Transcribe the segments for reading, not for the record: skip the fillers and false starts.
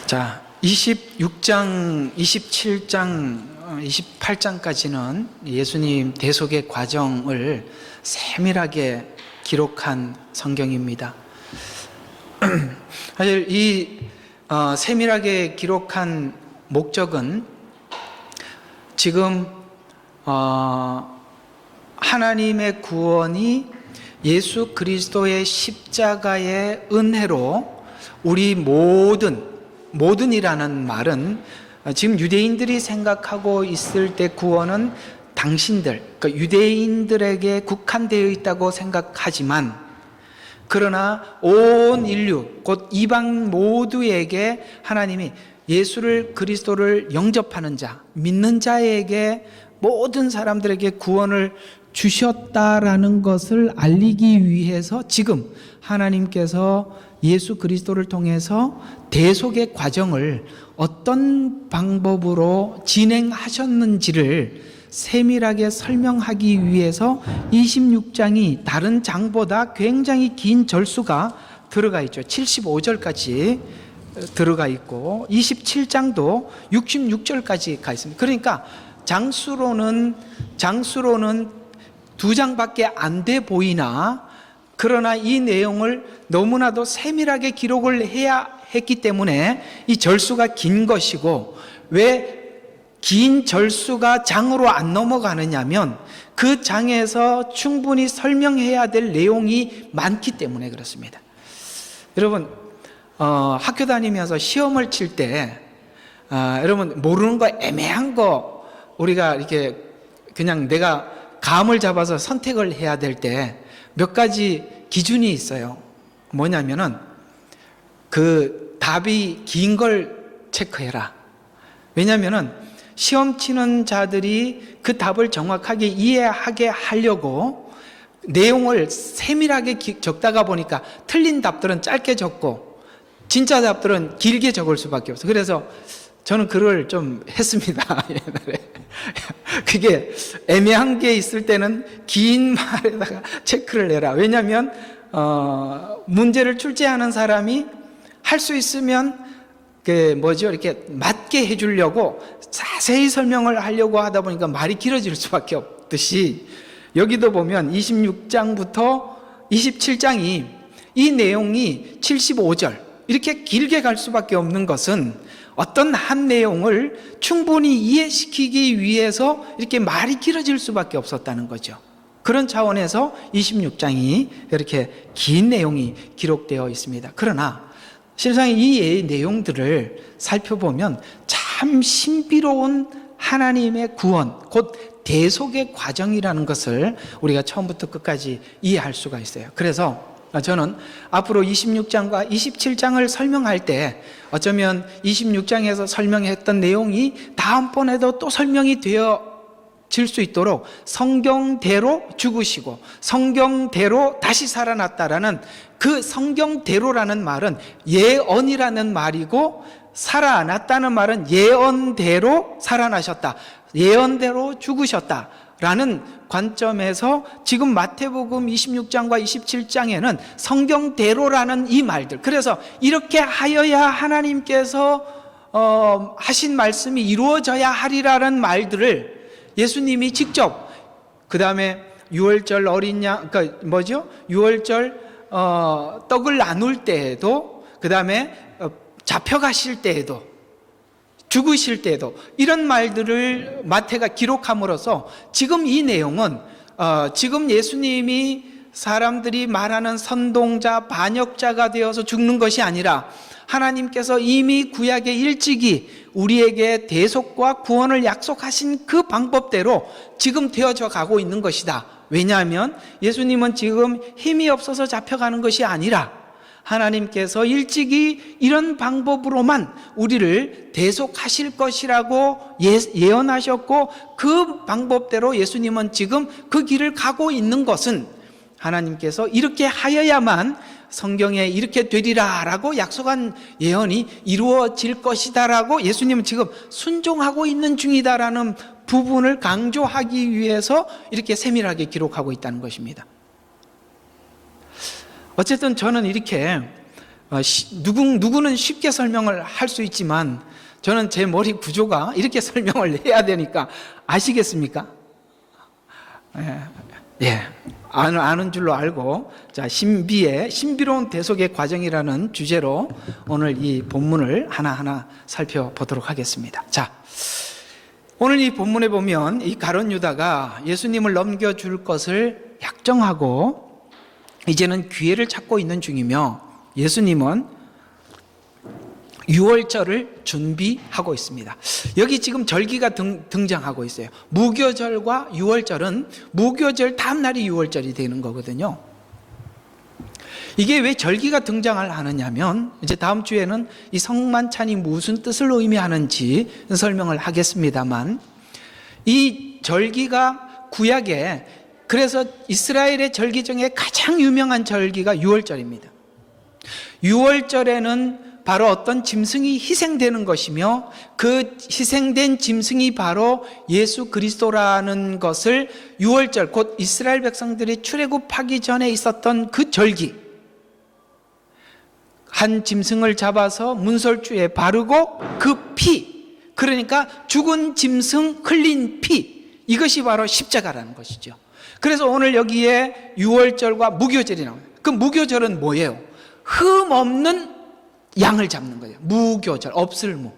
자, 26장, 27장, 28장까지는 예수님 대속의 과정을 세밀하게 기록한 성경입니다. 사실 이 세밀하게 기록한 목적은 지금 하나님의 구원이 예수 그리스도의 십자가의 은혜로 우리 모든이라는 말은 지금 유대인들이 생각하고 있을 때 구원은 당신들, 그러니까 유대인들에게 국한되어 있다고 생각하지만, 그러나 온 인류, 곧 이방 모두에게 하나님이 예수를 그리스도를 영접하는 자, 믿는 자에게 모든 사람들에게 구원을 주셨다라는 것을 알리기 위해서 지금 하나님께서 예수 그리스도를 통해서 대속의 과정을 어떤 방법으로 진행하셨는지를 세밀하게 설명하기 위해서 26장이 다른 장보다 굉장히 긴 절수가 들어가 있죠. 75절까지 들어가 있고 27장도 66절까지 가 있습니다. 그러니까 장수로는 두 장밖에 안 돼 보이나, 그러나 이 내용을 너무나도 세밀하게 기록을 해야 했기 때문에 이 절수가 긴 것이고, 왜 긴 절수가 장으로 안 넘어가느냐면 그 장에서 충분히 설명해야 될 내용이 많기 때문에 그렇습니다. 여러분, 학교 다니면서 시험을 칠 때 여러분 모르는 거, 애매한 거, 우리가 이렇게 그냥 내가 감을 잡아서 선택을 해야 될 때 몇 가지 기준이 있어요. 뭐냐면은 그 답이 긴 걸 체크해라. 왜냐면은 시험 치는 자들이 그 답을 정확하게 이해하게 하려고 내용을 세밀하게 적다가 보니까 틀린 답들은 짧게 적고 진짜 답들은 길게 적을 수밖에 없어요. 그래서 저는 그걸 좀 했습니다. 옛날에. 그게 애매한 게 있을 때는 긴 말에다가 체크를 해라. 왜냐하면 문제를 출제하는 사람이 할 수 있으면 이렇게 맞게 해주려고 자세히 설명을 하려고 하다 보니까 말이 길어질 수밖에 없듯이, 여기도 보면 26장부터 27장이 이 내용이 75절 이렇게 길게 갈 수밖에 없는 것은 어떤 한 내용을 충분히 이해시키기 위해서 이렇게 말이 길어질 수밖에 없었다는 거죠. 그런 차원에서 26장이 이렇게 긴 내용이 기록되어 있습니다. 그러나 실상 이 내용들을 살펴보면 참 신비로운 하나님의 구원, 곧 대속의 과정이라는 것을 우리가 처음부터 끝까지 이해할 수가 있어요. 그래서 저는 앞으로 26장과 27장을 설명할 때 어쩌면 26장에서 설명했던 내용이 다음번에도 또 설명이 되어질 수 있도록 성경대로 죽으시고 성경대로 다시 살아났다라는, 그 성경대로라는 말은 예언이라는 말이고, 살아났다는 말은 예언대로 살아나셨다, 예언대로 죽으셨다 라는 관점에서 지금 마태복음 26장과 27장에는 성경대로라는 이 말들, 그래서 이렇게 하여야 하나님께서 하신 말씀이 이루어져야 하리라는 말들을 예수님이 직접, 그 다음에 유월절 어린 양, 그러니까 유월절 떡을 나눌 때에도, 그 다음에 잡혀가실 때에도, 죽으실 때에도 이런 말들을 마태가 기록함으로써 지금 이 내용은 지금 예수님이 사람들이 말하는 선동자, 반역자가 되어서 죽는 것이 아니라 하나님께서 이미 구약의 일찍이 우리에게 대속과 구원을 약속하신 그 방법대로 지금 되어져 가고 있는 것이다. 왜냐하면 예수님은 지금 힘이 없어서 잡혀가는 것이 아니라 하나님께서 일찍이 이런 방법으로만 우리를 대속하실 것이라고 예언하셨고, 그 방법대로 예수님은 지금 그 길을 가고 있는 것은 하나님께서 이렇게 하여야만 성경에 이렇게 되리라 라고 약속한 예언이 이루어질 것이다 라고 예수님은 지금 순종하고 있는 중이다라는 부분을 강조하기 위해서 이렇게 세밀하게 기록하고 있다는 것입니다. 어쨌든 저는 이렇게 누구는 쉽게 설명을 할 수 있지만 저는 제 머리 구조가 이렇게 설명을 해야 되니까 아시겠습니까? 예, 아는 줄로 알고, 자, 신비로운 대속의 과정이라는 주제로 오늘 이 본문을 하나하나 살펴보도록 하겠습니다. 자, 오늘 이 본문에 보면 이 가룟 유다가 예수님을 넘겨줄 것을 약정하고 이제는 기회를 찾고 있는 중이며, 예수님은 유월절을 준비하고 있습니다. 여기 지금 절기가 등장하고 있어요. 무교절과 유월절은 무교절 다음 날이 유월절이 되는 거거든요. 이게 왜 절기가 등장을 하느냐면, 이제 다음 주에는 이 성만찬이 무슨 뜻을 의미하는지 설명을 하겠습니다만, 이 절기가 구약에, 그래서 이스라엘의 절기 중에 가장 유명한 절기가 유월절입니다. 유월절에는 바로 어떤 짐승이 희생되는 것이며, 그 희생된 짐승이 바로 예수 그리스도라는 것을 유월절, 곧 이스라엘 백성들이 출애굽하기 전에 있었던 그 절기, 한 짐승을 잡아서 문설주에 바르고 그 피, 그러니까 죽은 짐승 흘린 피, 이것이 바로 십자가라는 것이죠. 그래서 오늘 여기에 유월절과 무교절이 나와요. 그 무교절은 뭐예요? 흠 없는 양을 잡는 거예요. 무교절, 없을무.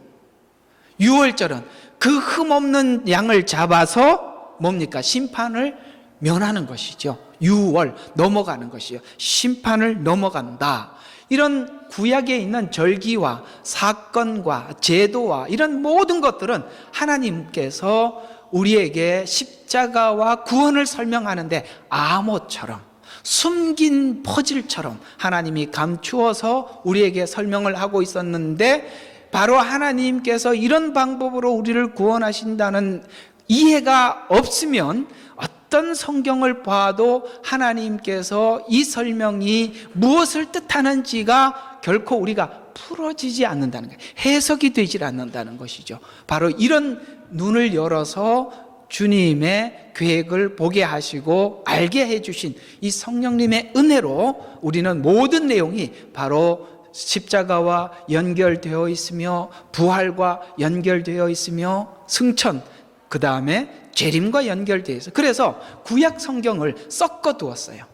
유월절은 그 흠 없는 양을 잡아서 뭡니까? 심판을 면하는 것이죠. 유월, 넘어가는 것이죠. 심판을 넘어간다. 이런 구약에 있는 절기와 사건과 제도와 이런 모든 것들은 하나님께서 우리에게 십자가와 구원을 설명하는데 암호처럼, 숨긴 퍼즐처럼 하나님이 감추어서 우리에게 설명을 하고 있었는데, 바로 하나님께서 이런 방법으로 우리를 구원하신다는 이해가 없으면 어떤 성경을 봐도 하나님께서 이 설명이 무엇을 뜻하는지가 결코 우리가 풀어지지 않는다는 거예요. 해석이 되질 않는다는 것이죠. 바로 이런 눈을 열어서 주님의 계획을 보게 하시고 알게 해주신 이 성령님의 은혜로 우리는 모든 내용이 바로 십자가와 연결되어 있으며, 부활과 연결되어 있으며, 승천, 그 다음에 재림과 연결되어 있어요. 그래서 구약 성경을 섞어 두었어요.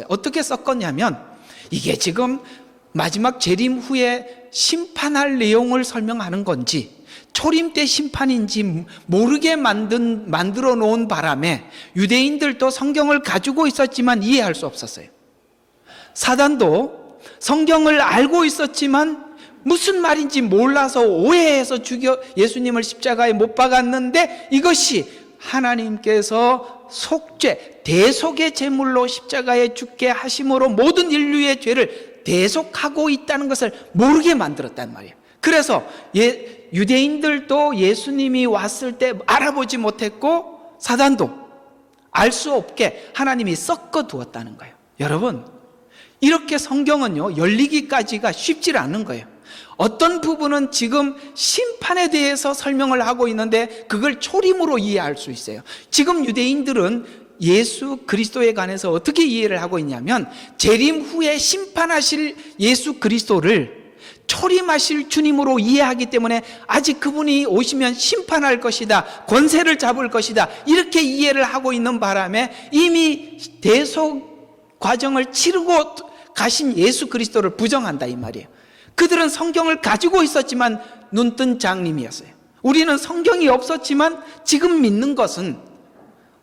어떻게 섞었냐면, 이게 지금 마지막 재림 후에 심판할 내용을 설명하는 건지, 초림 때 심판인지 모르게 만들어 놓은 바람에 유대인들도 성경을 가지고 있었지만 이해할 수 없었어요. 사단도 성경을 알고 있었지만 무슨 말인지 몰라서 오해해서 예수님을 십자가에 못 박았는데, 이것이 하나님께서 속죄, 대속의 제물로 십자가에 죽게 하심으로 모든 인류의 죄를 대속하고 있다는 것을 모르게 만들었단 말이에요. 그래서 유대인들도 예수님이 왔을 때 알아보지 못했고, 사단도 알 수 없게 하나님이 섞어 두었다는 거예요. 여러분, 이렇게 성경은요, 열리기까지가 쉽지 않은 거예요. 어떤 부분은 지금 심판에 대해서 설명을 하고 있는데 그걸 초림으로 이해할 수 있어요. 지금 유대인들은 예수 그리스도에 관해서 어떻게 이해를 하고 있냐면, 재림 후에 심판하실 예수 그리스도를 초림하실 주님으로 이해하기 때문에 아직 그분이 오시면 심판할 것이다, 권세를 잡을 것이다, 이렇게 이해를 하고 있는 바람에 이미 대속 과정을 치르고 가신 예수 그리스도를 부정한다 이 말이에요. 그들은 성경을 가지고 있었지만 눈뜬 장님이었어요. 우리는 성경이 없었지만 지금 믿는 것은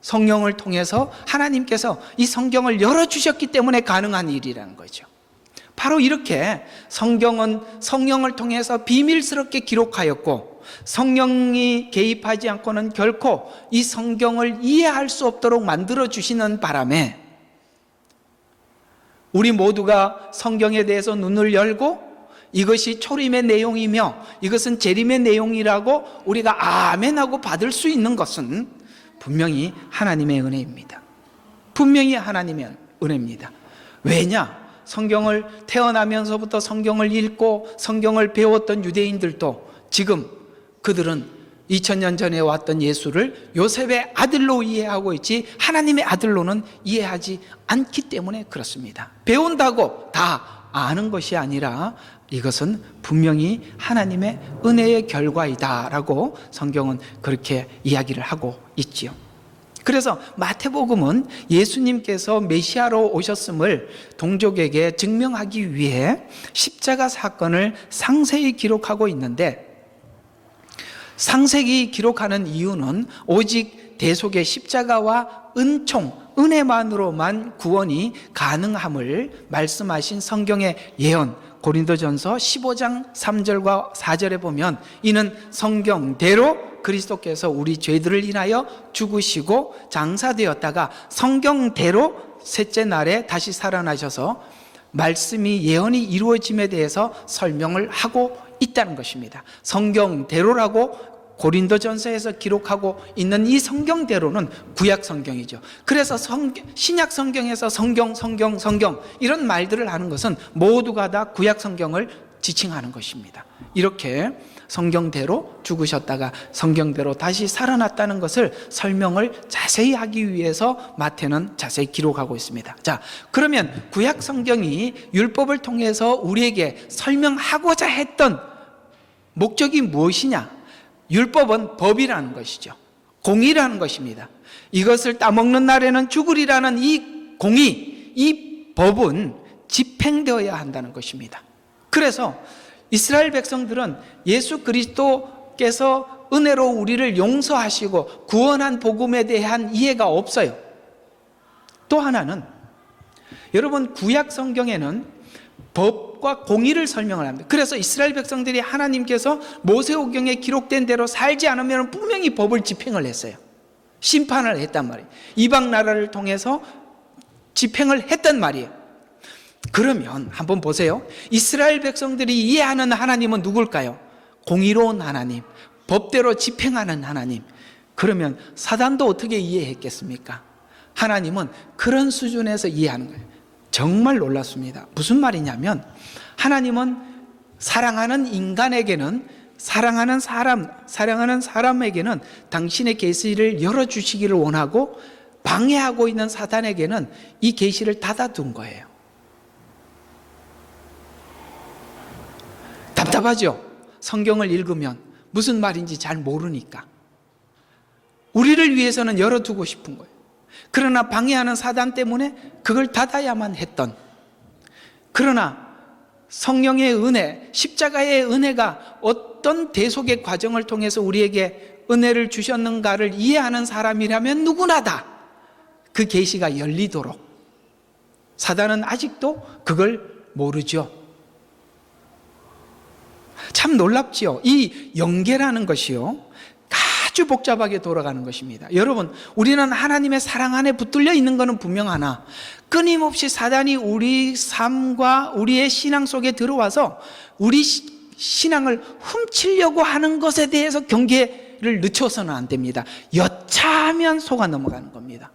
성령을 통해서 하나님께서 이 성경을 열어주셨기 때문에 가능한 일이라는 거죠. 바로 이렇게 성경은 성령을 통해서 비밀스럽게 기록하였고, 성령이 개입하지 않고는 결코 이 성경을 이해할 수 없도록 만들어주시는 바람에 우리 모두가 성경에 대해서 눈을 열고 이것이 초림의 내용이며 이것은 재림의 내용이라고 우리가 아멘하고 받을 수 있는 것은 분명히 하나님의 은혜입니다. 분명히 하나님의 은혜입니다. 왜냐? 성경을 태어나면서부터 성경을 읽고 성경을 배웠던 유대인들도 지금 그들은 2000년 전에 왔던 예수를 요셉의 아들로 이해하고 있지 하나님의 아들로는 이해하지 않기 때문에 그렇습니다. 배운다고 다 아는 것이 아니라 이것은 분명히 하나님의 은혜의 결과이다라고 성경은 그렇게 이야기를 하고 있지요. 그래서 마태복음은 예수님께서 메시아로 오셨음을 동족에게 증명하기 위해 십자가 사건을 상세히 기록하고 있는데, 상세히 기록하는 이유는 오직 대속의 십자가와 은총, 은혜만으로만 구원이 가능함을 말씀하신 성경의 예언, 고린도전서 15장 3절과 4절에 보면 이는 성경대로 그리스도께서 우리 죄들을 인하여 죽으시고 장사되었다가 성경대로 셋째 날에 다시 살아나셔서 말씀이 예언이 이루어짐에 대해서 설명을 하고 있다는 것입니다. 성경대로라고 고린도전서에서 기록하고 있는 이 성경대로는 구약 성경이죠. 그래서 신약 성경에서 성경 이런 말들을 하는 것은 모두가 다 구약 성경을 지칭하는 것입니다. 이렇게 성경대로 죽으셨다가 성경대로 다시 살아났다는 것을 설명을 자세히 하기 위해서 마태는 자세히 기록하고 있습니다. 자, 그러면 구약 성경이 율법을 통해서 우리에게 설명하고자 했던 목적이 무엇이냐? 율법은 법이라는 것이죠. 공의라는 것입니다. 이것을 따먹는 날에는 죽으리라는 이 공의, 이 법은 집행되어야 한다는 것입니다. 그래서 이스라엘 백성들은 예수 그리스도께서 은혜로 우리를 용서하시고 구원한 복음에 대한 이해가 없어요. 또 하나는, 여러분, 구약 성경에는 법과 공의를 설명을 합니다. 그래서 이스라엘 백성들이 하나님께서 모세오경에 기록된 대로 살지 않으면 분명히 법을 집행을 했어요. 심판을 했단 말이에요. 이방 나라를 통해서 집행을 했단 말이에요. 그러면 한번 보세요. 이스라엘 백성들이 이해하는 하나님은 누굴까요? 공의로운 하나님, 법대로 집행하는 하나님. 그러면 사단도 어떻게 이해했겠습니까? 하나님은 그런 수준에서 이해하는 거예요. 정말 놀랍습니다. 무슨 말이냐면, 하나님은 사랑하는 인간에게는, 사랑하는 사람에게는 당신의 계시를 열어주시기를 원하고, 방해하고 있는 사단에게는 이 계시를 닫아둔 거예요. 답답하죠? 성경을 읽으면 무슨 말인지 잘 모르니까. 우리를 위해서는 열어두고 싶은 거예요. 그러나 방해하는 사단 때문에 그걸 닫아야만 했던, 그러나 성령의 은혜, 십자가의 은혜가 어떤 대속의 과정을 통해서 우리에게 은혜를 주셨는가를 이해하는 사람이라면 누구나 다 그 계시가 열리도록, 사단은 아직도 그걸 모르죠. 참 놀랍지요. 이 영계라는 것이요, 아주 복잡하게 돌아가는 것입니다. 여러분, 우리는 하나님의 사랑 안에 붙들려 있는 것은 분명하나, 끊임없이 사단이 우리 삶과 우리의 신앙 속에 들어와서 우리 신앙을 훔치려고 하는 것에 대해서 경계를 늦춰서는 안 됩니다. 여차하면 속아 넘어가는 겁니다.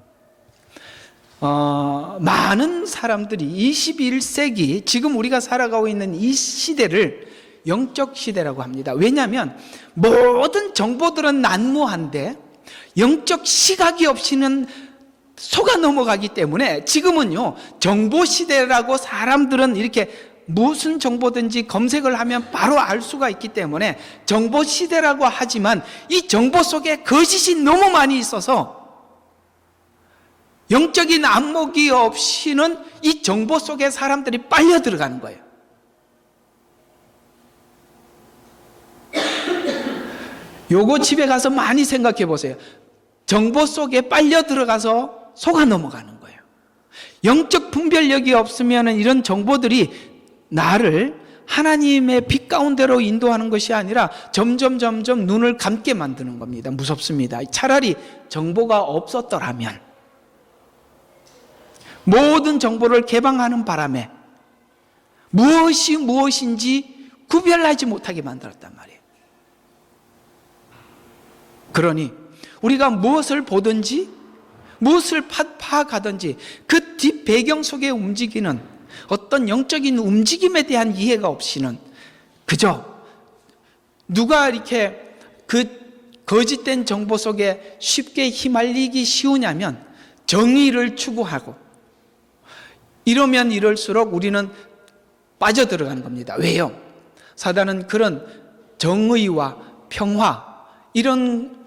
많은 사람들이 21세기, 지금 우리가 살아가고 있는 이 시대를 영적 시대라고 합니다. 왜냐하면 모든 정보들은 난무한데 영적 시각이 없이는 속아 넘어가기 때문에, 지금은요, 정보 시대라고 사람들은 이렇게 무슨 정보든지 검색을 하면 바로 알 수가 있기 때문에 정보 시대라고 하지만, 이 정보 속에 거짓이 너무 많이 있어서 영적인 안목이 없이는 이 정보 속에 사람들이 빨려 들어가는 거예요. 요거 집에 가서 많이 생각해 보세요. 정보 속에 빨려 들어가서 속아 넘어가는 거예요. 영적 분별력이 없으면 이런 정보들이 나를 하나님의 빛 가운데로 인도하는 것이 아니라 점점 눈을 감게 만드는 겁니다. 무섭습니다. 차라리 정보가 없었더라면, 모든 정보를 개방하는 바람에 무엇이 무엇인지 구별하지 못하게 만들었단 말이에요. 그러니 우리가 무엇을 보든지 무엇을 파악하든지 그 뒷배경 속에 움직이는 어떤 영적인 움직임에 대한 이해가 없이는 그저 누가 이렇게 그 거짓된 정보 속에 쉽게 휘말리기 쉬우냐면 정의를 추구하고, 이러면 이럴수록 우리는 빠져들어가는 겁니다. 왜요? 사단은 그런 정의와 평화 이런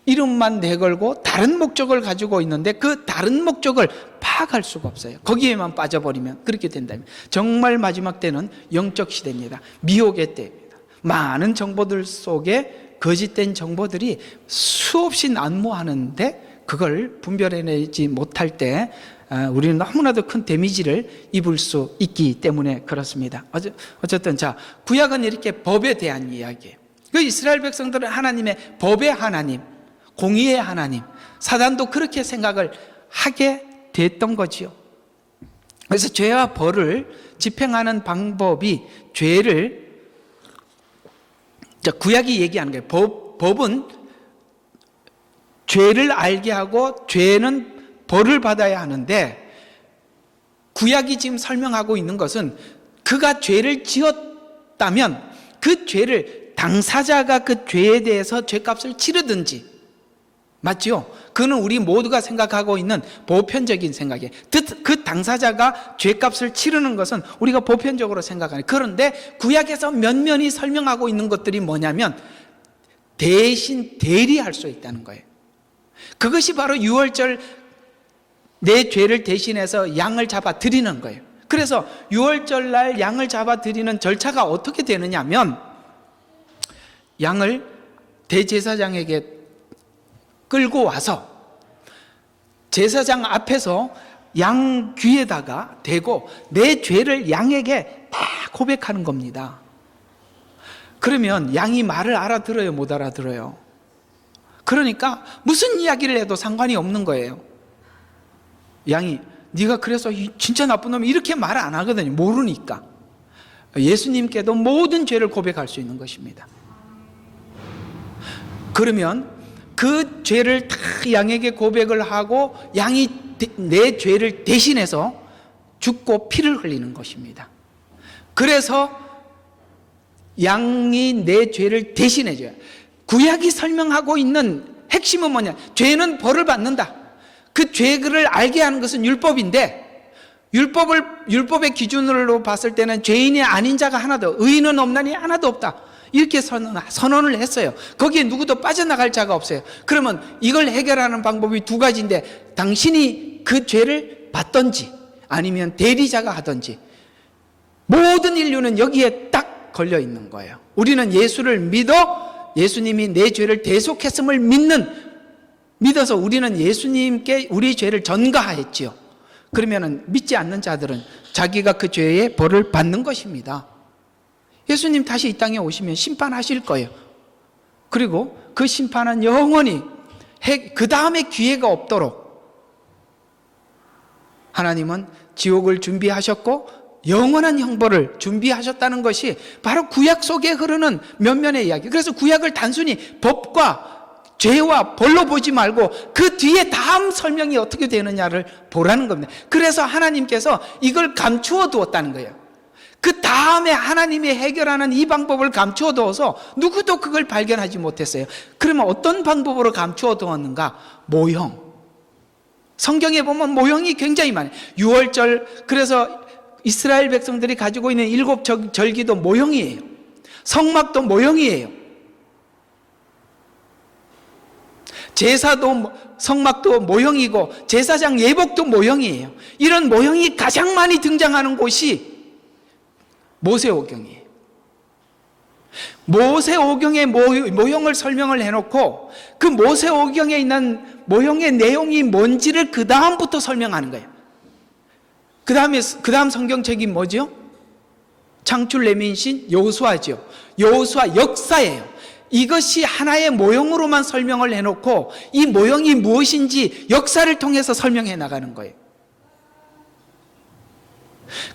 이름만 내걸고 다른 목적을 가지고 있는데 그 다른 목적을 파악할 수가 없어요. 거기에만 빠져버리면 그렇게 된다면 정말 마지막 때는 영적 시대입니다. 미혹의 때입니다. 많은 정보들 속에 거짓된 정보들이 수없이 난무하는데 그걸 분별해내지 못할 때 우리는 너무나도 큰 데미지를 입을 수 있기 때문에 그렇습니다. 어쨌든 자, 구약은 이렇게 법에 대한 이야기예요. 그 이스라엘 백성들은 하나님의 법의 하나님, 공의의 하나님, 사단도 그렇게 생각을 하게 됐던 거지요. 그래서 죄와 벌을 집행하는 방법이 죄를, 구약이 얘기하는 거예요. 법은 죄를 알게 하고 죄는 벌을 받아야 하는데, 구약이 지금 설명하고 있는 것은 그가 죄를 지었다면 그 죄를 당사자가 그 죄에 대해서 죄값을 치르든지, 맞죠? 그는 우리 모두가 생각하고 있는 보편적인 생각이에요. 그 당사자가 죄값을 치르는 것은 우리가 보편적으로 생각하는. 그런데 구약에서 면면히 설명하고 있는 것들이 뭐냐면 대신 대리할 수 있다는 거예요. 그것이 바로 유월절 내 죄를 대신해서 양을 잡아 드리는 거예요. 그래서 유월절 날 양을 잡아 드리는 절차가 어떻게 되느냐 하면 양을 대제사장에게 끌고 와서 제사장 앞에서 양 귀에다가 대고 내 죄를 양에게 다 고백하는 겁니다. 그러면 양이 말을 알아들어요, 못 알아들어요? 그러니까 무슨 이야기를 해도 상관이 없는 거예요. 양이 네가 그래서 진짜 나쁜 놈이 이렇게 말 안 하거든요. 모르니까. 예수님께도 모든 죄를 고백할 수 있는 것입니다. 그러면 그 죄를 다 양에게 고백을 하고 양이 내 죄를 대신해서 죽고 피를 흘리는 것입니다. 그래서 양이 내 죄를 대신해줘요. 구약이 설명하고 있는 핵심은 뭐냐? 죄는 벌을 받는다. 그 죄를 알게 하는 것은 율법인데, 율법의 기준으로 봤을 때는 죄인이 아닌 자가 하나도, 의인은 없나니 하나도 없다, 이렇게 선언을 했어요. 거기에 누구도 빠져나갈 자가 없어요. 그러면 이걸 해결하는 방법이 두 가지인데, 당신이 그 죄를 받든지 아니면 대리자가 하든지, 모든 인류는 여기에 딱 걸려 있는 거예요. 우리는 예수를 믿어 예수님이 내 죄를 대속했음을 믿어서 우리는 예수님께 우리 죄를 전가했지요. 그러면 믿지 않는 자들은 자기가 그 죄의 벌을 받는 것입니다. 예수님 다시 이 땅에 오시면 심판하실 거예요. 그리고 그 심판은 영원히 그 다음에 기회가 없도록 하나님은 지옥을 준비하셨고 영원한 형벌을 준비하셨다는 것이 바로 구약 속에 흐르는 면면의 이야기. 그래서 구약을 단순히 법과 죄와 벌로 보지 말고 그 뒤에 다음 설명이 어떻게 되느냐를 보라는 겁니다. 그래서 하나님께서 이걸 감추어 두었다는 거예요. 그 다음에 하나님이 해결하는 이 방법을 감추어 두어서 누구도 그걸 발견하지 못했어요. 그러면 어떤 방법으로 감추어 두었는가? 모형. 성경에 보면 모형이 굉장히 많아요. 유월절, 그래서 이스라엘 백성들이 가지고 있는 7 절기도 모형이에요. 성막도 모형이에요. 제사도, 성막도 모형이고 제사장 예복도 모형이에요. 이런 모형이 가장 많이 등장하는 곳이 모세오경이에요. 모세오경의 모형을 설명을 해놓고 그 모세오경에 있는 모형의 내용이 뭔지를 그 다음부터 설명하는 거예요. 그 다음 성경책이 뭐죠? 창출 레민신 여호수아죠. 여호수아 역사예요. 이것이 하나의 모형으로만 설명을 해놓고 이 모형이 무엇인지 역사를 통해서 설명해 나가는 거예요.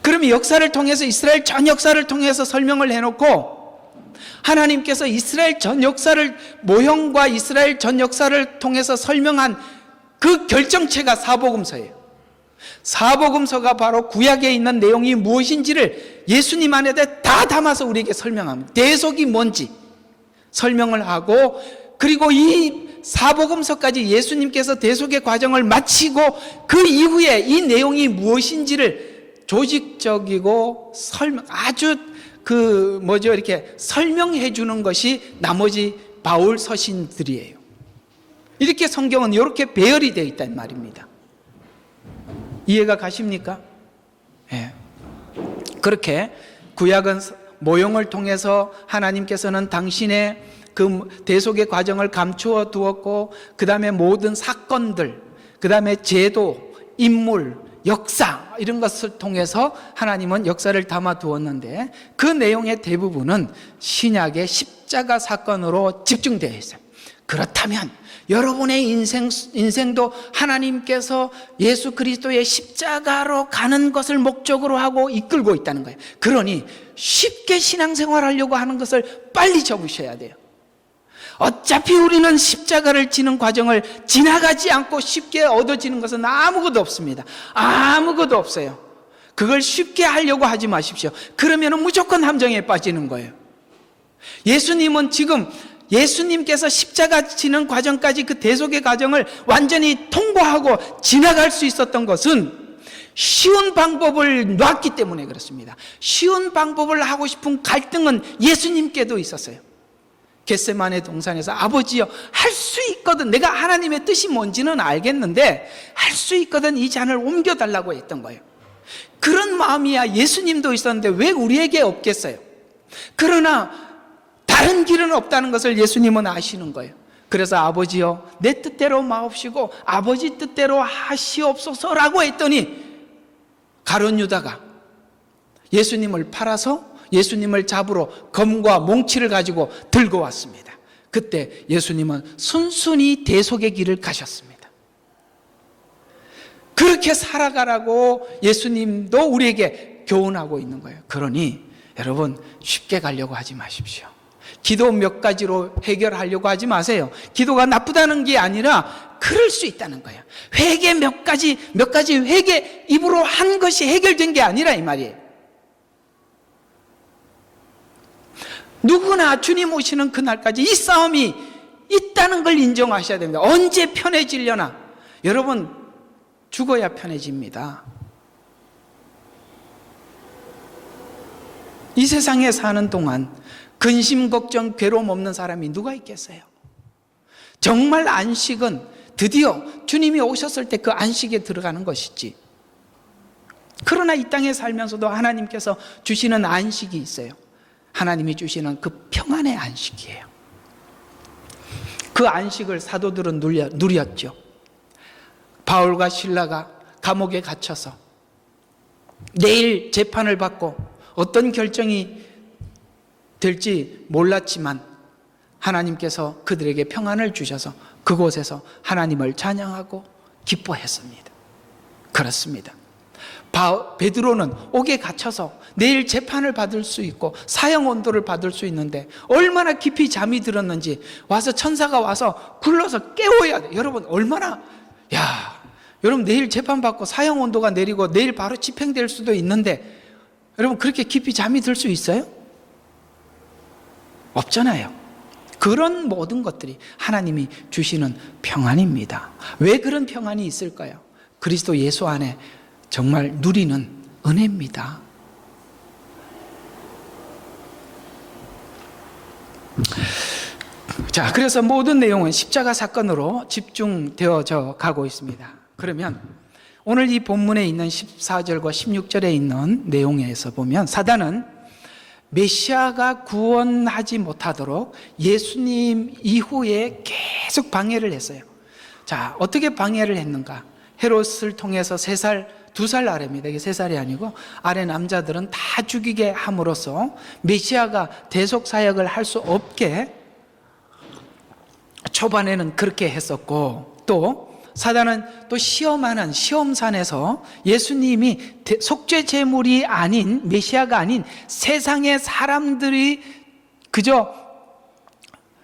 그러면 역사를 통해서, 이스라엘 전 역사를 통해서 설명을 해놓고 하나님께서 이스라엘 전 역사를, 모형과 이스라엘 전 역사를 통해서 설명한 그 결정체가 사복음서예요. 사복음서가 바로 구약에 있는 내용이 무엇인지를 예수님 안에 다 담아서 우리에게 설명합니다. 대속이 뭔지 설명을 하고, 그리고 이 사복음서까지 예수님께서 대속의 과정을 마치고 그 이후에 이 내용이 무엇인지를 조직적이고 아주 이렇게 설명해 주는 것이 나머지 바울 서신들이에요. 이렇게 성경은 이렇게 배열이 되어 있단 말입니다. 이해가 가십니까? 예. 그렇게 구약은 모형을 통해서 하나님께서는 당신의 그 대속의 과정을 감추어 두었고, 그 다음에 모든 사건들, 그 다음에 제도, 인물, 역사 이런 것을 통해서 하나님은 역사를 담아 두었는데, 그 내용의 대부분은 신약의 십자가 사건으로 집중되어 있어요. 그렇다면 여러분의 인생도 하나님께서 예수 그리스도의 십자가로 가는 것을 목적으로 하고 이끌고 있다는 거예요. 그러니 쉽게 신앙생활 하려고 하는 것을 빨리 접으셔야 돼요. 어차피 우리는 십자가를 지는 과정을 지나가지 않고 쉽게 얻어지는 것은 아무것도 없습니다. 아무것도 없어요. 그걸 쉽게 하려고 하지 마십시오. 그러면 무조건 함정에 빠지는 거예요. 예수님은 지금 예수님께서 십자가 지는 과정까지 그 대속의 과정을 완전히 통과하고 지나갈 수 있었던 것은 쉬운 방법을 놨기 때문에 그렇습니다. 쉬운 방법을 하고 싶은 갈등은 예수님께도 있었어요. 겟세마네 동산에서 아버지여, 할 수 있거든, 내가 하나님의 뜻이 뭔지는 알겠는데 할 수 있거든 이 잔을 옮겨달라고 했던 거예요. 그런 마음이야 예수님도 있었는데 왜 우리에게 없겠어요? 그러나 다른 길은 없다는 것을 예수님은 아시는 거예요. 그래서 아버지여, 내 뜻대로 마옵시고 아버지 뜻대로 하시옵소서라고 했더니 가룟 유다가 예수님을 팔아서 예수님을 잡으러 검과 몽치를 가지고 들고 왔습니다. 그때 예수님은 순순히 대속의 길을 가셨습니다. 그렇게 살아가라고 예수님도 우리에게 교훈하고 있는 거예요. 그러니 여러분, 쉽게 가려고 하지 마십시오. 기도 몇 가지로 해결하려고 하지 마세요. 기도가 나쁘다는 게 아니라 그럴 수 있다는 거예요. 회개 몇 가지 회개 입으로 한 것이 해결된 게 아니라 이 말이에요. 누구나 주님 오시는 그날까지 이 싸움이 있다는 걸 인정하셔야 됩니다. 언제 편해지려나? 여러분, 죽어야 편해집니다. 이 세상에 사는 동안 근심, 걱정, 괴로움 없는 사람이 누가 있겠어요? 정말 안식은 드디어 주님이 오셨을 때 그 안식에 들어가는 것이지. 그러나 이 땅에 살면서도 하나님께서 주시는 안식이 있어요. 하나님이 주시는 그 평안의 안식이에요. 그 안식을 사도들은 누렸죠. 바울과 실라가 감옥에 갇혀서 내일 재판을 받고 어떤 결정이 될지 몰랐지만 하나님께서 그들에게 평안을 주셔서 그곳에서 하나님을 찬양하고 기뻐했습니다. 그렇습니다. 베드로는 옥에 갇혀서 내일 재판을 받을 수 있고 사형 온도를 받을 수 있는데 얼마나 깊이 잠이 들었는지 와서 천사가 와서 굴러서 깨워야 돼. 여러분, 여러분 내일 재판받고 사형 온도가 내리고 내일 바로 집행될 수도 있는데 여러분 그렇게 깊이 잠이 들 수 있어요? 없잖아요. 그런 모든 것들이 하나님이 주시는 평안입니다. 왜 그런 평안이 있을까요? 그리스도 예수 안에 정말 누리는 은혜입니다. 자, 그래서 모든 내용은 십자가 사건으로 집중되어져 가고 있습니다. 그러면 오늘 이 본문에 있는 14절과 16절에 있는 내용에서 보면 사단은 메시아가 구원하지 못하도록 예수님 이후에 계속 방해를 했어요. 자, 어떻게 방해를 했는가? 헤롯을 통해서 2살 아래입니다. 이게 3살이 아니고 아래 남자들은 다 죽이게 함으로써 메시아가 대속 사역을 할 수 없게 초반에는 그렇게 했었고, 또 사단은 또 시험하는 시험산에서 예수님이 속죄 제물이 아닌 메시아가 아닌 세상의 사람들이 그저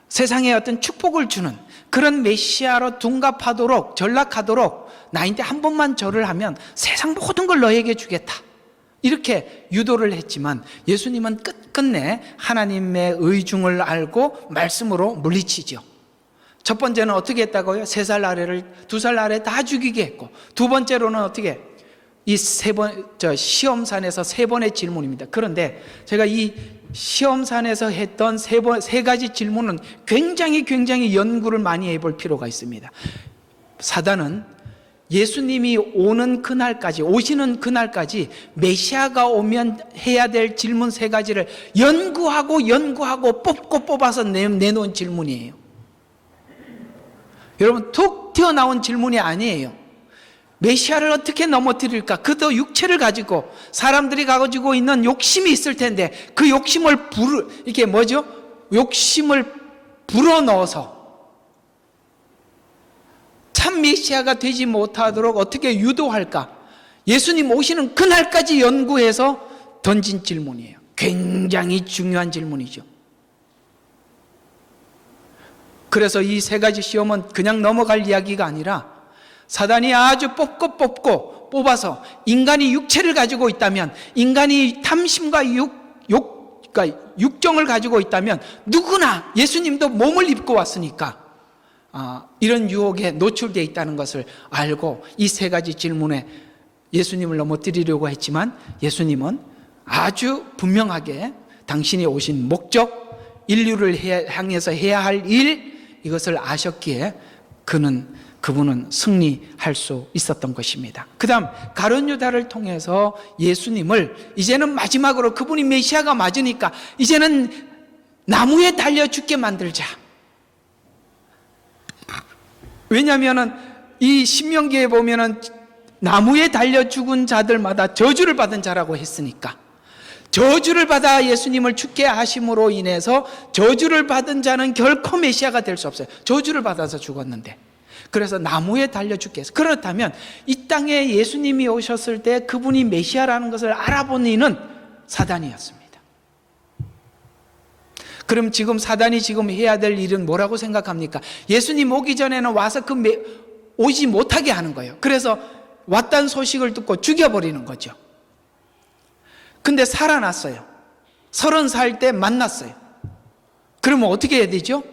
세상에 어떤 축복을 주는 그런 메시아로 둔갑하도록 전락하도록 나인데 한 번만 절을 하면 세상 모든 걸 너에게 주겠다, 이렇게 유도를 했지만 예수님은 끝끝내 하나님의 의중을 알고 말씀으로 물리치죠. 첫 번째는 어떻게 했다고요? 3살 아래를 2살 아래 다 죽이게 했고, 두 번째로는 어떻게? 이 시험산에서 세 번의 질문입니다. 그런데 제가 이 시험산에서 했던 세 가지 질문은 굉장히 연구를 많이 해볼 필요가 있습니다. 사단은 예수님이 오시는 그날까지 메시아가 오면 해야 될 질문 세 가지를 연구하고 뽑아서 내놓은 질문이에요. 여러분, 툭 튀어나온 질문이 아니에요. 메시아를 어떻게 넘어뜨릴까? 그도 육체를 가지고 사람들이 가지고 있는 욕심이 있을 텐데 그 욕심을 욕심을 불어넣어서 참 메시아가 되지 못하도록 어떻게 유도할까? 예수님 오시는 그날까지 연구해서 던진 질문이에요. 굉장히 중요한 질문이죠. 그래서 이 세 가지 시험은 그냥 넘어갈 이야기가 아니라 사단이 아주 뽑아서 인간이 육체를 가지고 있다면, 인간이 탐심과 그러니까 육정을 가지고 있다면 누구나, 예수님도 몸을 입고 왔으니까 이런 유혹에 노출되어 있다는 것을 알고 이 세 가지 질문에 예수님을 넘어뜨리려고 했지만 예수님은 아주 분명하게 당신이 오신 목적, 인류를 향해서 해야 할 일, 이것을 아셨기에 그분은 승리할 수 있었던 것입니다. 그 다음 가룟 유다를 통해서 예수님을 이제는 마지막으로, 그분이 메시아가 맞으니까 이제는 나무에 달려 죽게 만들자. 왜냐하면 이 신명기에 보면은 나무에 달려 죽은 자들마다 저주를 받은 자라고 했으니까, 저주를 받아 예수님을 죽게 하심으로 인해서 저주를 받은 자는 결코 메시아가 될 수 없어요. 저주를 받아서 죽었는데. 그래서 나무에 달려 죽게 해서, 그렇다면 이 땅에 예수님이 오셨을 때 그분이 메시아라는 것을 알아본 이는 사단이었습니다. 그럼 지금 사단이 해야 될 일은 뭐라고 생각합니까? 예수님 오기 전에는 와서 오지 못하게 하는 거예요. 그래서 왔다는 소식을 듣고 죽여버리는 거죠. 근데 살아났어요. 30살 때 만났어요. 그러면 어떻게 해야 되죠?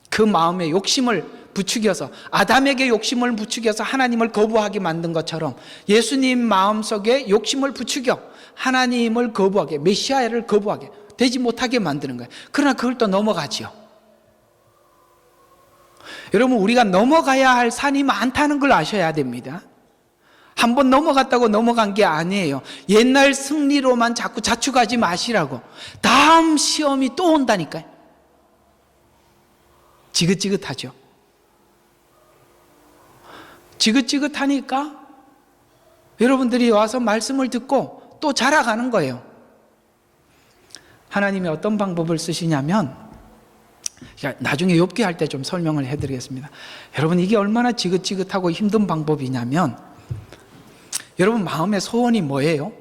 그 마음에 욕심을 부추겨서, 아담에게 욕심을 부추겨서 하나님을 거부하게 만든 것처럼 예수님 마음속에 욕심을 부추겨 하나님을 거부하게, 메시아를 거부하게, 되지 못하게 만드는 거예요. 그러나 그걸 또 넘어가지요. 여러분, 우리가 넘어가야 할 산이 많다는 걸 아셔야 됩니다. 한번 넘어갔다고 넘어간 게 아니에요. 옛날 승리로만 자꾸 자축하지 마시라고. 다음 시험이 또 온다니까요. 지긋지긋하죠. 지긋지긋하니까 여러분들이 와서 말씀을 듣고 또 자라가는 거예요. 하나님이 어떤 방법을 쓰시냐면, 나중에 욥기 할 때 좀 설명을 해드리겠습니다. 여러분, 이게 얼마나 지긋지긋하고 힘든 방법이냐면, 여러분 마음의 소원이 뭐예요?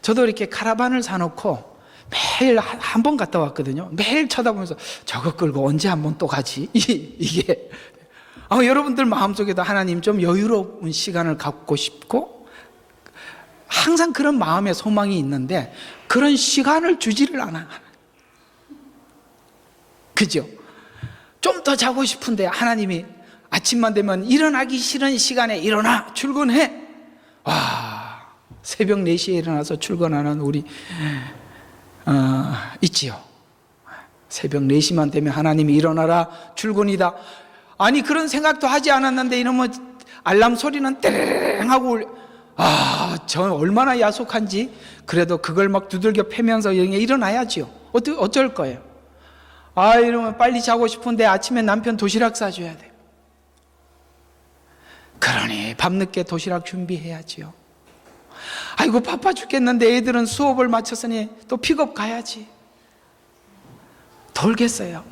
저도 이렇게 카라반을 사놓고 매일 한 번 갔다 왔거든요. 매일 쳐다보면서 저거 끌고 언제 한 번 또 가지? 이게 여러분들 마음속에도 하나님 좀 여유로운 시간을 갖고 싶고 항상 그런 마음의 소망이 있는데 그런 시간을 주지를 않아. 그죠? 좀 더 자고 싶은데 하나님이 아침만 되면 일어나기 싫은 시간에 일어나 출근해. 와, 새벽 4시에 일어나서 출근하는 우리 있지요. 새벽 4시만 되면 하나님이 일어나라, 출근이다. 아니, 그런 생각도 하지 않았는데 이러면 알람 소리는 땡 하고 저 얼마나 야속한지. 그래도 그걸 막 두들겨 패면서 일어나야지요. 어쩔 거예요? 이러면 빨리 자고 싶은데 아침에 남편 도시락 싸줘야 돼. 그러니 밤늦게 도시락 준비해야지요. 아이고, 바빠 죽겠는데 애들은 수업을 마쳤으니 또 픽업 가야지. 돌겠어요.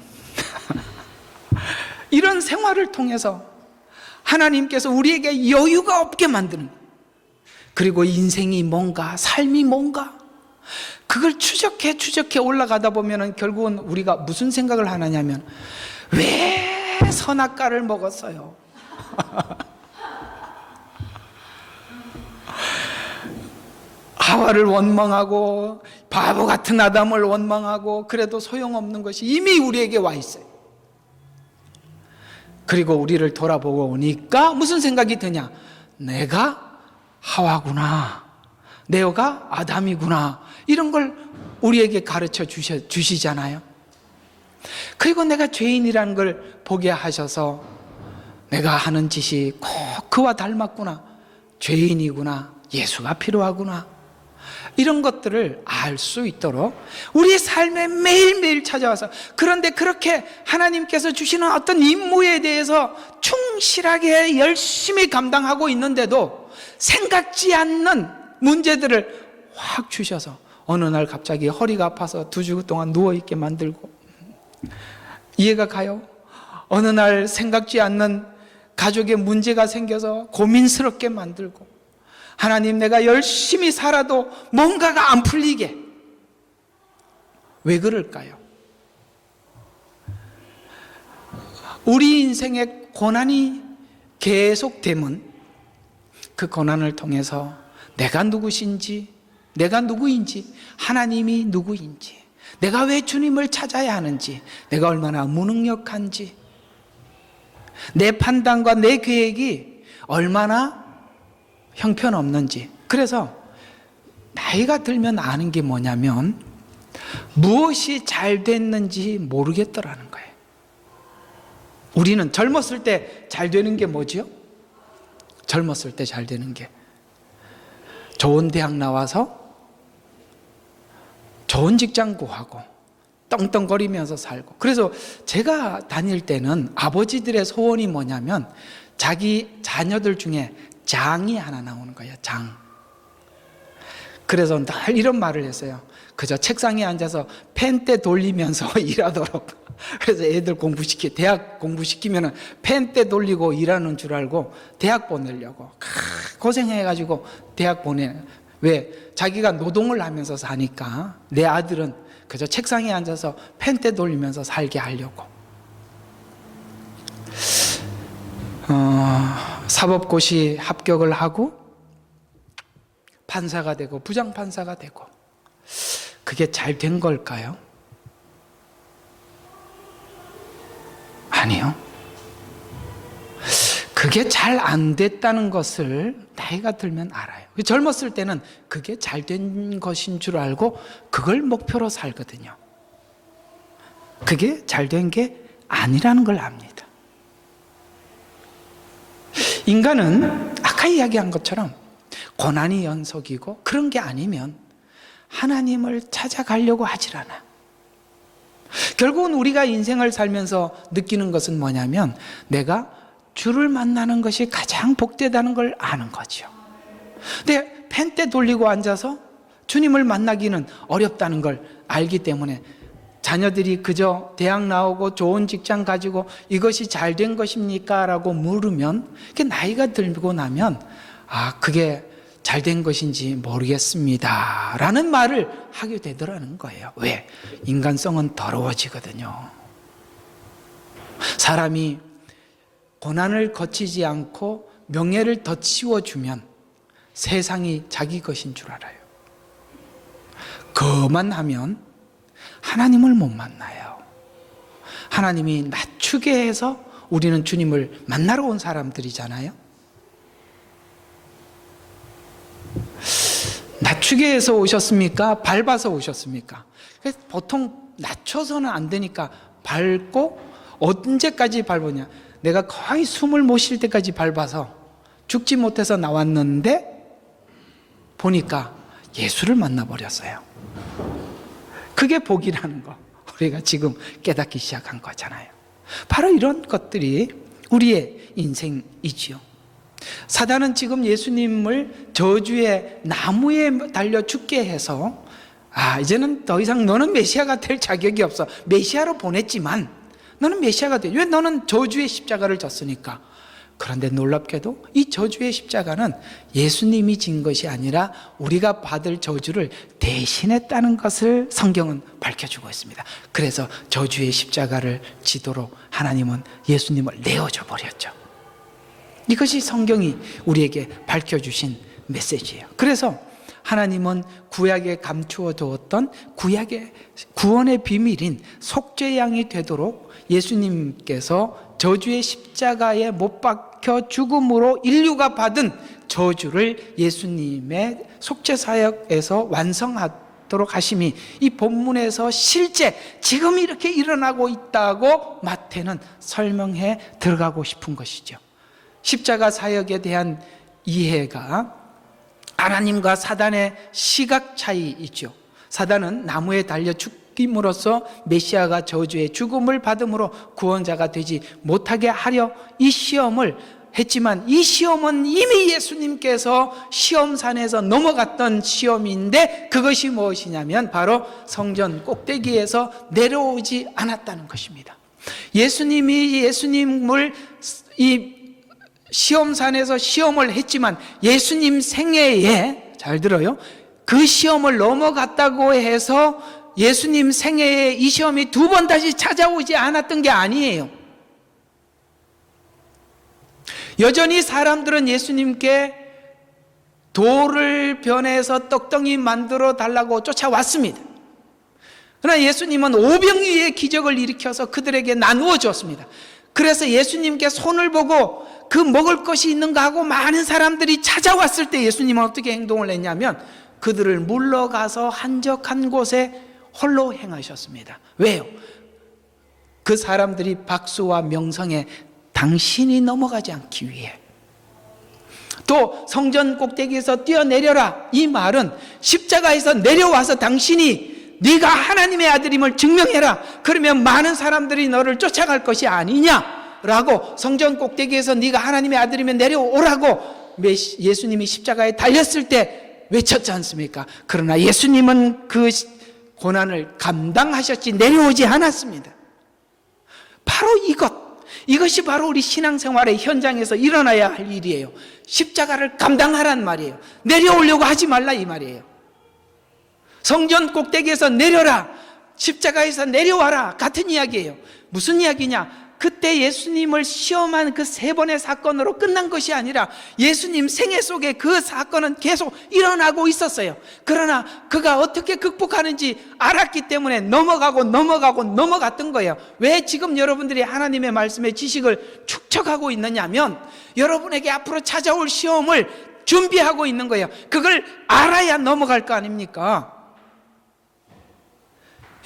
이런 생활을 통해서 하나님께서 우리에게 여유가 없게 만드는 거예요. 그리고 인생이 뭔가, 삶이 뭔가, 그걸 추적해 올라가다 보면 결국은 우리가 무슨 생각을 하느냐면, 왜 선악과를 먹었어요? 하와를 원망하고 바보 같은 아담을 원망하고 그래도 소용없는 것이 이미 우리에게 와 있어요. 그리고 우리를 돌아보고 오니까 무슨 생각이 드냐? 내가 하와구나, 네오가 아담이구나, 이런 걸 우리에게 가르쳐 주시잖아요. 그리고 내가 죄인이라는 걸 보게 하셔서 내가 하는 짓이 꼭 그와 닮았구나, 죄인이구나, 예수가 필요하구나, 이런 것들을 알 수 있도록 우리의 삶에 매일매일 찾아와서, 그런데 그렇게 하나님께서 주시는 어떤 임무에 대해서 충실하게 열심히 감당하고 있는데도 생각지 않는 문제들을 확 주셔서 어느 날 갑자기 허리가 아파서 2주 동안 누워있게 만들고, 이해가 가요? 어느 날 생각지 않는 가족에 문제가 생겨서 고민스럽게 만들고, 하나님, 내가 열심히 살아도 뭔가가 안 풀리게. 왜 그럴까요? 우리 인생의 고난이 계속되면 그 고난을 통해서 내가 누구신지, 내가 누구인지, 하나님이 누구인지, 내가 왜 주님을 찾아야 하는지, 내가 얼마나 무능력한지, 내 판단과 내 계획이 얼마나 형편없는지. 그래서 나이가 들면 아는 게 뭐냐면 무엇이 잘 됐는지 모르겠더라는 거예요. 우리는 젊었을 때 잘 되는 게 뭐죠? 젊었을 때 잘 되는 게 좋은 대학 나와서 좋은 직장 구하고 떵떵거리면서 살고. 그래서 제가 다닐 때는 아버지들의 소원이 뭐냐면 자기 자녀들 중에 장이 하나 나오는 거예요. 장. 그래서 늘 이런 말을 했어요. 그저 책상에 앉아서 펜대 돌리면서 일하도록. 그래서 애들 대학 공부시키면 펜대 돌리고 일하는 줄 알고 대학 보내려고 고생해가지고 대학 왜? 자기가 노동을 하면서 사니까 내 아들은 그저 책상에 앉아서 펜대 돌리면서 살게 하려고. 사법고시 합격을 하고 판사가 되고 부장판사가 되고. 그게 잘 된 걸까요? 아니요. 그게 잘 안 됐다는 것을 나이가 들면 알아요. 젊었을 때는 그게 잘 된 것인 줄 알고 그걸 목표로 살거든요. 그게 잘 된 게 아니라는 걸 압니다. 인간은 아까 이야기한 것처럼 고난이 연속이고 그런 게 아니면 하나님을 찾아가려고 하질 않아. 결국은 우리가 인생을 살면서 느끼는 것은 뭐냐면 내가 주를 만나는 것이 가장 복되다는 걸 아는 거죠. 근데 펜대 돌리고 앉아서 주님을 만나기는 어렵다는 걸 알기 때문에 자녀들이 그저 대학 나오고 좋은 직장 가지고 이것이 잘 된 것입니까? 라고 물으면 나이가 들고 나면 그게 잘 된 것인지 모르겠습니다 라는 말을 하게 되더라는 거예요. 왜? 인간성은 더러워지거든요. 사람이 고난을 거치지 않고 명예를 더 치워주면 세상이 자기 것인 줄 알아요. 그만 하면 하나님을 못 만나요. 하나님이 낮추게 해서 우리는 주님을 만나러 온 사람들이잖아요. 낮추게 해서 오셨습니까? 밟아서 오셨습니까? 보통 낮춰서는 안 되니까 밟고, 언제까지 밟으냐? 내가 거의 숨을 못 쉴 때까지 밟아서 죽지 못해서 나왔는데 보니까 예수를 만나버렸어요. 그게 복이라는 거 우리가 지금 깨닫기 시작한 거잖아요. 바로 이런 것들이 우리의 인생이지요. 사단은 지금 예수님을 저주의 나무에 달려 죽게 해서 이제는 더 이상 너는 메시아가 될 자격이 없어. 메시아로 보냈지만 너는 메시아가 돼. 왜? 너는 저주의 십자가를 졌으니까. 그런데 놀랍게도 이 저주의 십자가는 예수님이 진 것이 아니라 우리가 받을 저주를 대신했다는 것을 성경은 밝혀주고 있습니다. 그래서 저주의 십자가를 지도록 하나님은 예수님을 내어줘 버렸죠. 이것이 성경이 우리에게 밝혀주신 메시지예요. 그래서 하나님은 구약에 감추어 두었던 구약의 구원의 비밀인 속죄양이 되도록 예수님께서 저주의 십자가에 못 박혀 죽음으로 인류가 받은 저주를 예수님의 속죄사역에서 완성하도록 하심이 이 본문에서 실제 지금 이렇게 일어나고 있다고 마태는 설명해 들어가고 싶은 것이죠. 십자가 사역에 대한 이해가 하나님과 사단의 시각 차이이죠. 사단은 나무에 달려 죽임으로써 메시아가 저주의 죽음을 받음으로 구원자가 되지 못하게 하려 이 시험을 했지만, 이 시험은 이미 예수님께서 시험산에서 넘어갔던 시험인데, 그것이 무엇이냐면 바로 성전 꼭대기에서 내려오지 않았다는 것입니다. 예수님을 이 시험산에서 시험을 했지만 예수님 생애에, 잘 들어요, 그 시험을 넘어갔다고 해서 예수님 생애에 이 시험이 두 번 다시 찾아오지 않았던 게 아니에요. 여전히 사람들은 예수님께 돌을 변해서 떡덩이 만들어 달라고 쫓아왔습니다. 그러나 예수님은 오병이의 기적을 일으켜서 그들에게 나누어 주었습니다. 그래서 예수님께 손을 보고 그 먹을 것이 있는가 하고 많은 사람들이 찾아왔을 때 예수님은 어떻게 행동을 했냐면 그들을 물러가서 한적한 곳에 홀로 행하셨습니다. 왜요? 그 사람들이 박수와 명성에 당신이 넘어가지 않기 위해. 또 성전 꼭대기에서 뛰어내려라, 이 말은 십자가에서 내려와서 당신이 네가 하나님의 아들임을 증명해라, 그러면 많은 사람들이 너를 쫓아갈 것이 아니냐라고, 성전 꼭대기에서 네가 하나님의 아들이면 내려오라고 예수님이 십자가에 달렸을 때 외쳤지 않습니까? 그러나 예수님은 그 고난을 감당하셨지 내려오지 않았습니다. 바로 이것이 바로 우리 신앙생활의 현장에서 일어나야 할 일이에요. 십자가를 감당하란 말이에요. 내려오려고 하지 말라 이 말이에요. 성전 꼭대기에서 내려라, 십자가에서 내려와라, 같은 이야기예요. 무슨 이야기냐? 그때 예수님을 시험한 그 3번의 사건으로 끝난 것이 아니라 예수님 생애 속에 그 사건은 계속 일어나고 있었어요. 그러나 그가 어떻게 극복하는지 알았기 때문에 넘어갔던 거예요. 왜 지금 여러분들이 하나님의 말씀의 지식을 축적하고 있느냐면 여러분에게 앞으로 찾아올 시험을 준비하고 있는 거예요. 그걸 알아야 넘어갈 거 아닙니까?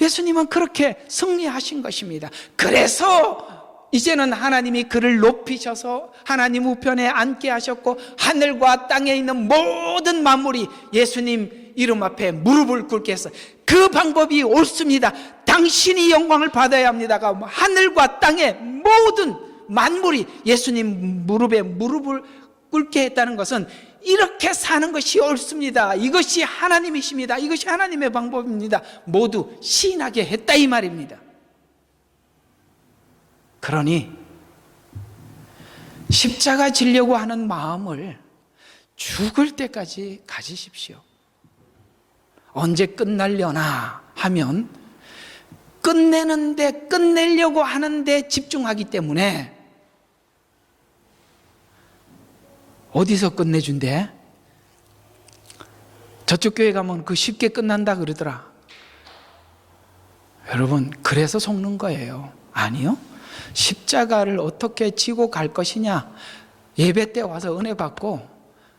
예수님은 그렇게 승리하신 것입니다. 그래서 이제는 하나님이 그를 높이셔서 하나님 우편에 앉게 하셨고, 하늘과 땅에 있는 모든 만물이 예수님 이름 앞에 무릎을 꿇게 했어요. 그 방법이 옳습니다. 당신이 영광을 받아야 합니다가 하늘과 땅의 모든 만물이 예수님 무릎에 무릎을 꿇게 했다는 것은 이렇게 사는 것이 옳습니다. 이것이 하나님이십니다. 이것이 하나님의 방법입니다. 모두 시인하게 했다 이 말입니다. 그러니 십자가 지려고 하는 마음을 죽을 때까지 가지십시오. 언제 끝날려나 하면 끝내려고 하는데 집중하기 때문에 어디서 끝내준대? 저쪽 교회 가면 그 쉽게 끝난다 그러더라. 여러분, 그래서 속는 거예요. 아니요. 십자가를 어떻게 지고 갈 것이냐, 예배 때 와서 은혜 받고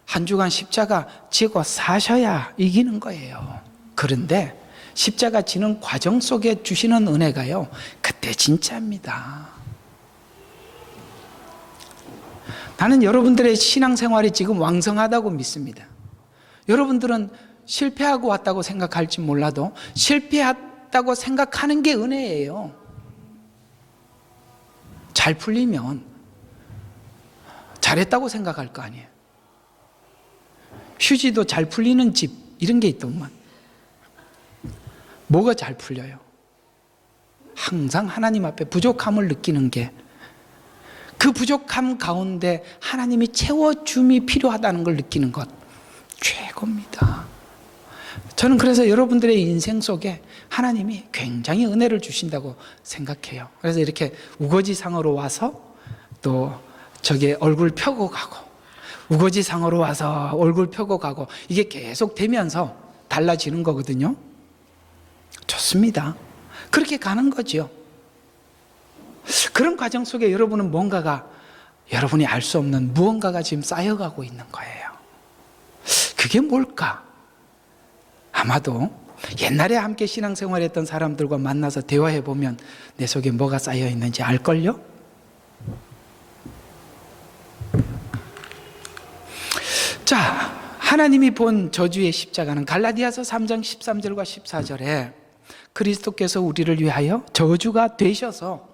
한 주간 십자가 지고 사셔야 이기는 거예요. 그런데 십자가 지는 과정 속에 주시는 은혜가요, 그때 진짜입니다. 나는 여러분들의 신앙생활이 지금 왕성하다고 믿습니다. 여러분들은 실패하고 왔다고 생각할지 몰라도 실패했다고 생각하는 게 은혜예요. 잘 풀리면 잘했다고 생각할 거 아니에요. 휴지도 잘 풀리는 집, 이런 게 있더만. 뭐가 잘 풀려요? 항상 하나님 앞에 부족함을 느끼는 게, 그 부족함 가운데 하나님이 채워줌이 필요하다는 걸 느끼는 것, 최고입니다. 저는 그래서 여러분들의 인생 속에 하나님이 굉장히 은혜를 주신다고 생각해요. 그래서 이렇게 우거지상으로 와서 또 저게 얼굴 펴고 가고, 우거지상으로 와서 얼굴 펴고 가고, 이게 계속 되면서 달라지는 거거든요. 좋습니다. 그렇게 가는 거죠. 그런 과정 속에 여러분은 뭔가가, 여러분이 알 수 없는 무언가가 지금 쌓여가고 있는 거예요. 그게 뭘까? 아마도 옛날에 함께 신앙생활했던 사람들과 만나서 대화해보면 내 속에 뭐가 쌓여 있는지 알걸요? 자, 하나님이 본 저주의 십자가는 갈라디아서 3장 13절과 14절에 그리스도께서 우리를 위하여 저주가 되셔서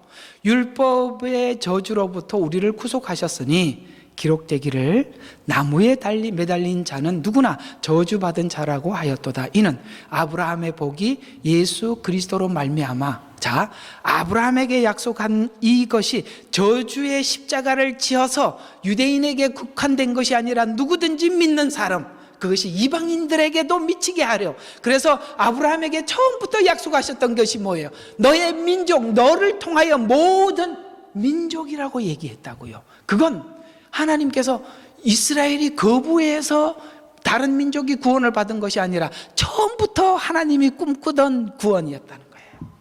율법의 저주로부터 우리를 구속하셨으니 기록되기를 나무에 매달린 자는 누구나 저주받은 자라고 하였도다. 이는 아브라함의 복이 예수 그리스도로 말미암아, 자, 아브라함에게 약속한 이것이 저주의 십자가를 지어서 유대인에게 국한된 것이 아니라 누구든지 믿는 사람, 그것이 이방인들에게도 미치게 하려. 그래서 아브라함에게 처음부터 약속하셨던 것이 뭐예요? 너의 민족, 너를 통하여 모든 민족이라고 얘기했다고요. 그건 하나님께서 이스라엘이 거부해서 다른 민족이 구원을 받은 것이 아니라 처음부터 하나님이 꿈꾸던 구원이었다는 거예요.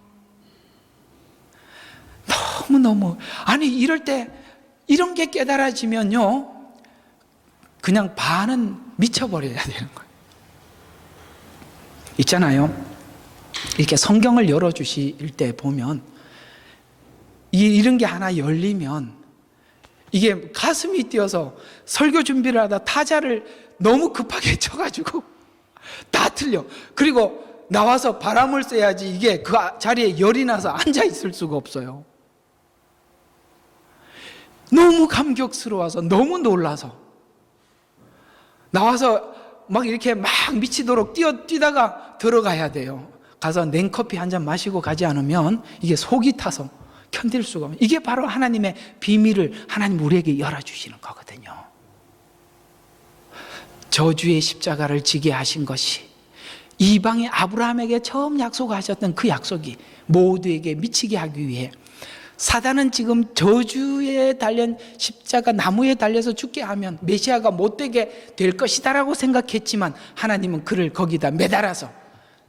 너무너무, 아니 이럴 때 이런 게 깨달아지면요, 그냥 반은 미쳐버려야 되는 거예요. 있잖아요, 이렇게 성경을 열어주실 때 보면 이런 게 하나 열리면 이게 가슴이 뛰어서 설교 준비를 하다 타자를 너무 급하게 쳐가지고 다 틀려. 그리고 나와서 바람을 쐬야지 이게 그 자리에 열이 나서 앉아 있을 수가 없어요. 너무 감격스러워서, 너무 놀라서 나와서 막 이렇게 막 미치도록 뛰다가 들어가야 돼요. 가서 냉커피 한 잔 마시고 가지 않으면 이게 속이 타서 견딜 수가 없어요. 이게 바로 하나님의 비밀을 하나님 우리에게 열어주시는 거거든요. 저주의 십자가를 지게 하신 것이 이방의 아브라함에게 처음 약속하셨던 그 약속이 모두에게 미치게 하기 위해, 사단은 지금 저주에 달린 십자가 나무에 달려서 죽게 하면 메시아가 못되게 될 것이다라고 생각했지만 하나님은 그를 거기다 매달아서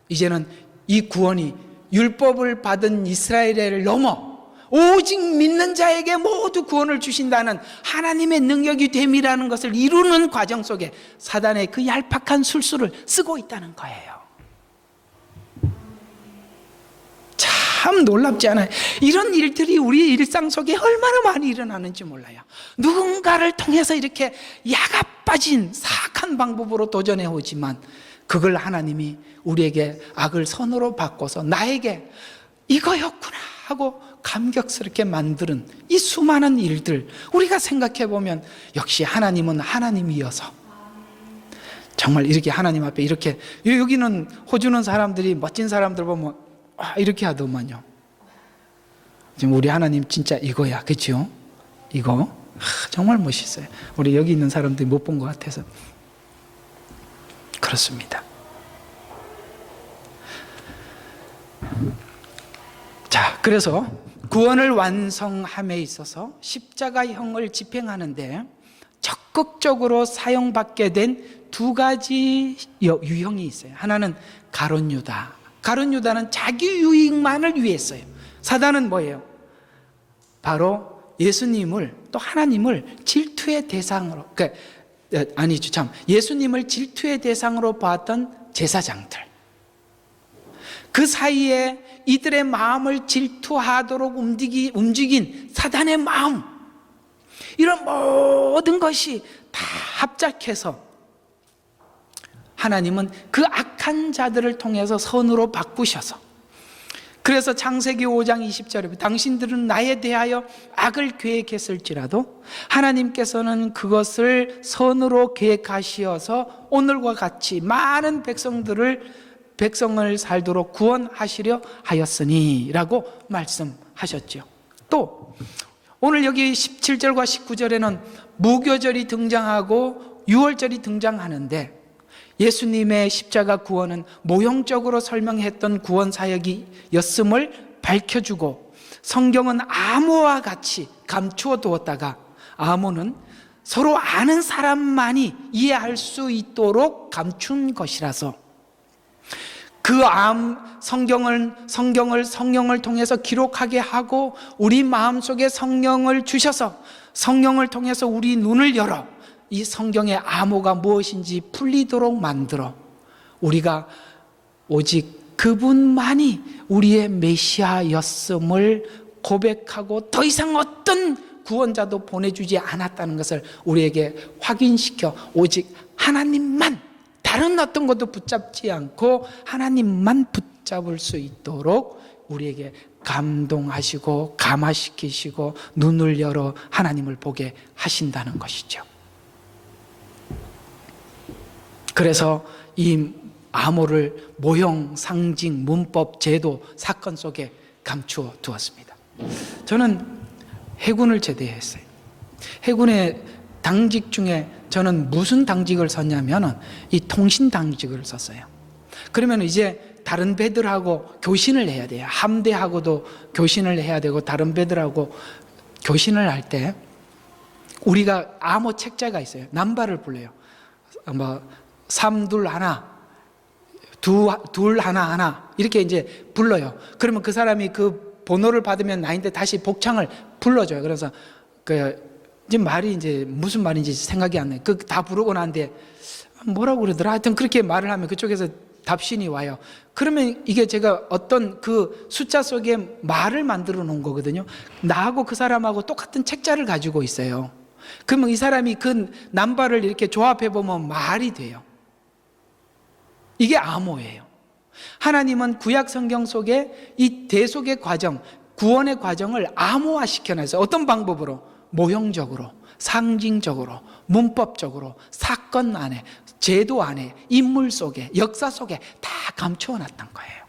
이제는 이 구원이 율법을 받은 이스라엘을 넘어 오직 믿는 자에게 모두 구원을 주신다는 하나님의 능력이 됨이라는 것을 이루는 과정 속에 사단의 그 얄팍한 술수를 쓰고 있다는 거예요. 참 놀랍지 않아요? 이런 일들이 우리 일상 속에 얼마나 많이 일어나는지 몰라요. 누군가를 통해서 이렇게 야가 빠진 사악한 방법으로 도전해 오지만 그걸 하나님이 우리에게 악을 선으로 바꿔서 나에게 이거였구나 하고 감격스럽게 만드는 이 수많은 일들, 우리가 생각해 보면 역시 하나님은 하나님이어서 정말 이렇게 하나님 앞에 이렇게, 여기는 호주는 사람들이 멋진 사람들 보면 이렇게 하더만요. 지금 우리 하나님 진짜 이거야, 그렇죠? 이거 정말 멋있어요. 우리 여기 있는 사람들이 못 본 것 같아서 그렇습니다. 자, 그래서 구원을 완성함에 있어서 십자가형을 집행하는데 적극적으로 사용받게 된 두 가지 유형이 있어요. 하나는 가룟 유다. 가룟 유다는 자기 유익만을 위했어요. 사단은 뭐예요? 바로 예수님을, 또 하나님을 질투의 대상으로, 예수님을 질투의 대상으로 봤던 제사장들, 그 사이에 이들의 마음을 질투하도록 움직인 사단의 마음, 이런 모든 것이 다 합작해서 하나님은 그 악한 자들을 통해서 선으로 바꾸셔서, 그래서 창세기 5장 20절에 당신들은 나에 대하여 악을 계획했을지라도 하나님께서는 그것을 선으로 계획하시어서 오늘과 같이 많은 백성을 살도록 구원하시려 하였으니 라고 말씀하셨죠. 또 오늘 여기 17절과 19절에는 무교절이 등장하고 유월절이 등장하는데, 예수님의 십자가 구원은 모형적으로 설명했던 구원 사역이었음을 밝혀주고, 성경은 암호와 같이 감추어 두었다가 성경은 서로 아는 사람만이 이해할 수 있도록 감춘 것이라서 그 성경을 통해서 기록하게 하고 우리 마음속에 성령을 주셔서 성령을 통해서 우리 눈을 열어 이 성경의 암호가 무엇인지 풀리도록 만들어 우리가 오직 그분만이 우리의 메시아였음을 고백하고 더 이상 어떤 구원자도 보내주지 않았다는 것을 우리에게 확인시켜 오직 하나님만, 다른 어떤 것도 붙잡지 않고 하나님만 붙잡을 수 있도록 우리에게 감동하시고 감화시키시고 눈을 열어 하나님을 보게 하신다는 것이죠. 그래서 이 암호를 모형, 상징, 문법, 제도, 사건 속에 감추어 두었습니다. 저는 해군을 제대했어요. 해군의 당직 중에 저는 무슨 당직을 썼냐면 이 통신 당직을 썼어요. 그러면 이제 다른 배들하고 교신을 해야 돼요. 함대하고도 교신을 해야 되고 다른 배들하고 교신을 할 때 우리가 암호 책자가 있어요. 남발을 불러요. 뭐 3, 2, 1, 2, 하나 이렇게 이제 불러요. 그러면 그 사람이 그 번호를 받으면 나인데 다시 복창을 불러줘요. 그래서 이제 말이 이제 무슨 말인지 생각이 안 나요. 다 부르고 난데 뭐라고 그러더라. 하여튼 그렇게 말을 하면 그쪽에서 답신이 와요. 그러면 이게 제가 어떤 그 숫자 속에 말을 만들어 놓은 거거든요. 나하고 그 사람하고 똑같은 책자를 가지고 있어요. 그러면 이 사람이 그 남발을 이렇게 조합해 보면 말이 돼요. 이게 암호예요. 하나님은 구약 성경 속에 이 대속의 과정, 구원의 과정을 암호화 시켜놨어요. 어떤 방법으로? 모형적으로, 상징적으로, 문법적으로, 사건 안에, 제도 안에, 인물 속에, 역사 속에 다 감추어 놨던 거예요.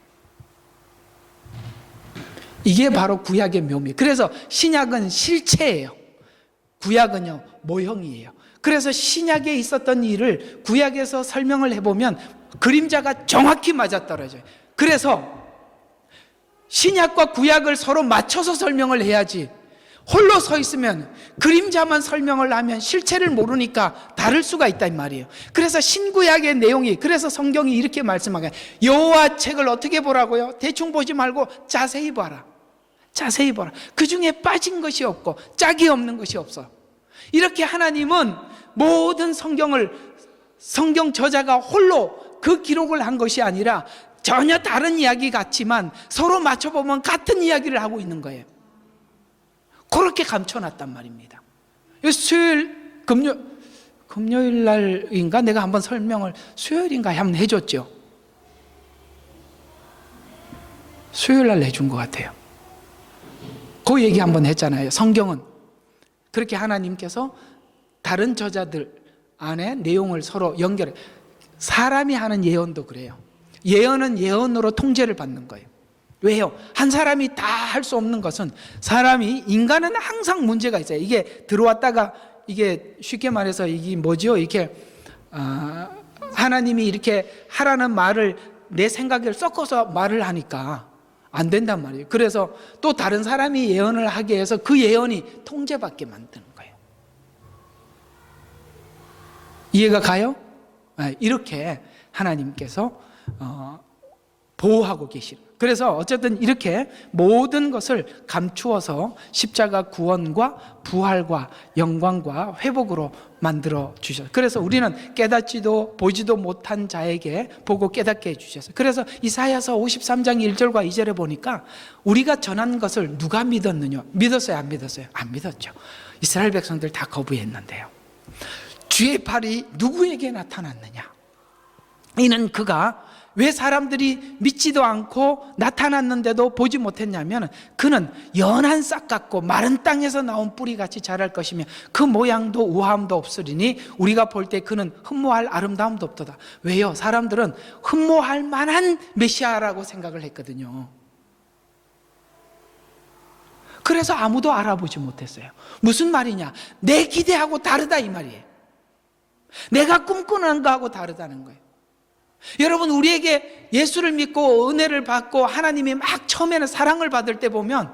이게 바로 구약의 묘미. 그래서 신약은 실체예요. 구약은요, 모형이에요. 그래서 신약에 있었던 일을 구약에서 설명을 해보면 그림자가 정확히 맞아떨어져요. 그래서 신약과 구약을 서로 맞춰서 설명을 해야지 홀로 서 있으면 그림자만 설명을 하면 실체를 모르니까 다를 수가 있단 말이에요. 그래서 신구약의 내용이, 그래서 성경이 이렇게 말씀하게, 여호와 책을 어떻게 보라고요? 대충 보지 말고 자세히 봐라. 자세히 봐라. 그 중에 빠진 것이 없고 짝이 없는 것이 없어. 이렇게 하나님은 모든 성경 저자가 홀로 그 기록을 한 것이 아니라 전혀 다른 이야기 같지만 서로 맞춰보면 같은 이야기를 하고 있는 거예요. 그렇게 감춰놨단 말입니다. 수요일, 금요일 날인가 내가 한번 설명을 수요일인가 한번 해줬죠. 수요일 날 해준 것 같아요. 그 얘기 한번 했잖아요. 성경은 그렇게 하나님께서 다른 저자들 안에 내용을 서로 연결해. 사람이 하는 예언도 그래요. 예언은 예언으로 통제를 받는 거예요. 왜요? 한 사람이 다 할 수 없는 것은 인간은 항상 문제가 있어요. 이게 들어왔다가 이게 쉽게 말해서 이게 뭐죠? 이렇게 하나님이 이렇게 하라는 말을 내 생각을 섞어서 말을 하니까 안 된단 말이에요. 그래서 또 다른 사람이 예언을 하게 해서 그 예언이 통제받게 만드는 거예요. 이해가 가요? 이렇게 하나님께서 보호하고 계시는. 그래서 어쨌든 이렇게 모든 것을 감추어서 십자가 구원과 부활과 영광과 회복으로 만들어 주셨어요. 그래서 우리는 깨닫지도 보지도 못한 자에게 보고 깨닫게 해주셨어요. 그래서 이사야서 53장 1절과 2절에 보니까 우리가 전한 것을 누가 믿었느냐? 믿었어요? 안 믿었어요? 안 믿었죠. 이스라엘 백성들 다 거부했는데요. 주의 팔이 누구에게 나타났느냐? 이는 그가 왜 사람들이 믿지도 않고 나타났는데도 보지 못했냐면 그는 연한 싹 같고 마른 땅에서 나온 뿌리같이 자랄 것이며 그 모양도 우아함도 없으리니 우리가 볼 때 그는 흠모할 아름다움도 없도다. 왜요? 사람들은 흠모할 만한 메시아라고 생각을 했거든요. 그래서 아무도 알아보지 못했어요. 무슨 말이냐? 내 기대하고 다르다 이 말이에요. 내가 꿈꾸는 거하고 다르다는 거예요. 여러분, 우리에게 예수를 믿고 은혜를 받고 하나님이 막 처음에는 사랑을 받을 때 보면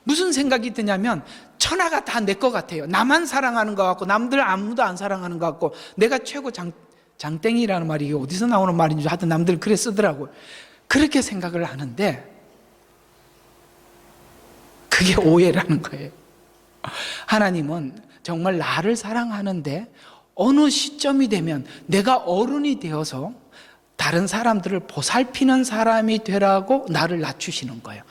무슨 생각이 드냐면 천하가 다 내 것 같아요. 나만 사랑하는 것 같고 남들 아무도 안 사랑하는 것 같고 내가 최고 장땡이라는 말이 이게 어디서 나오는 말인지 하여튼 남들 그래 쓰더라고요. 그렇게 생각을 하는데 그게 오해라는 거예요. 하나님은 정말 나를 사랑하는데 어느 시점이 되면 내가 어른이 되어서 다른 사람들을 보살피는 사람이 되라고 나를 낮추시는 거예요.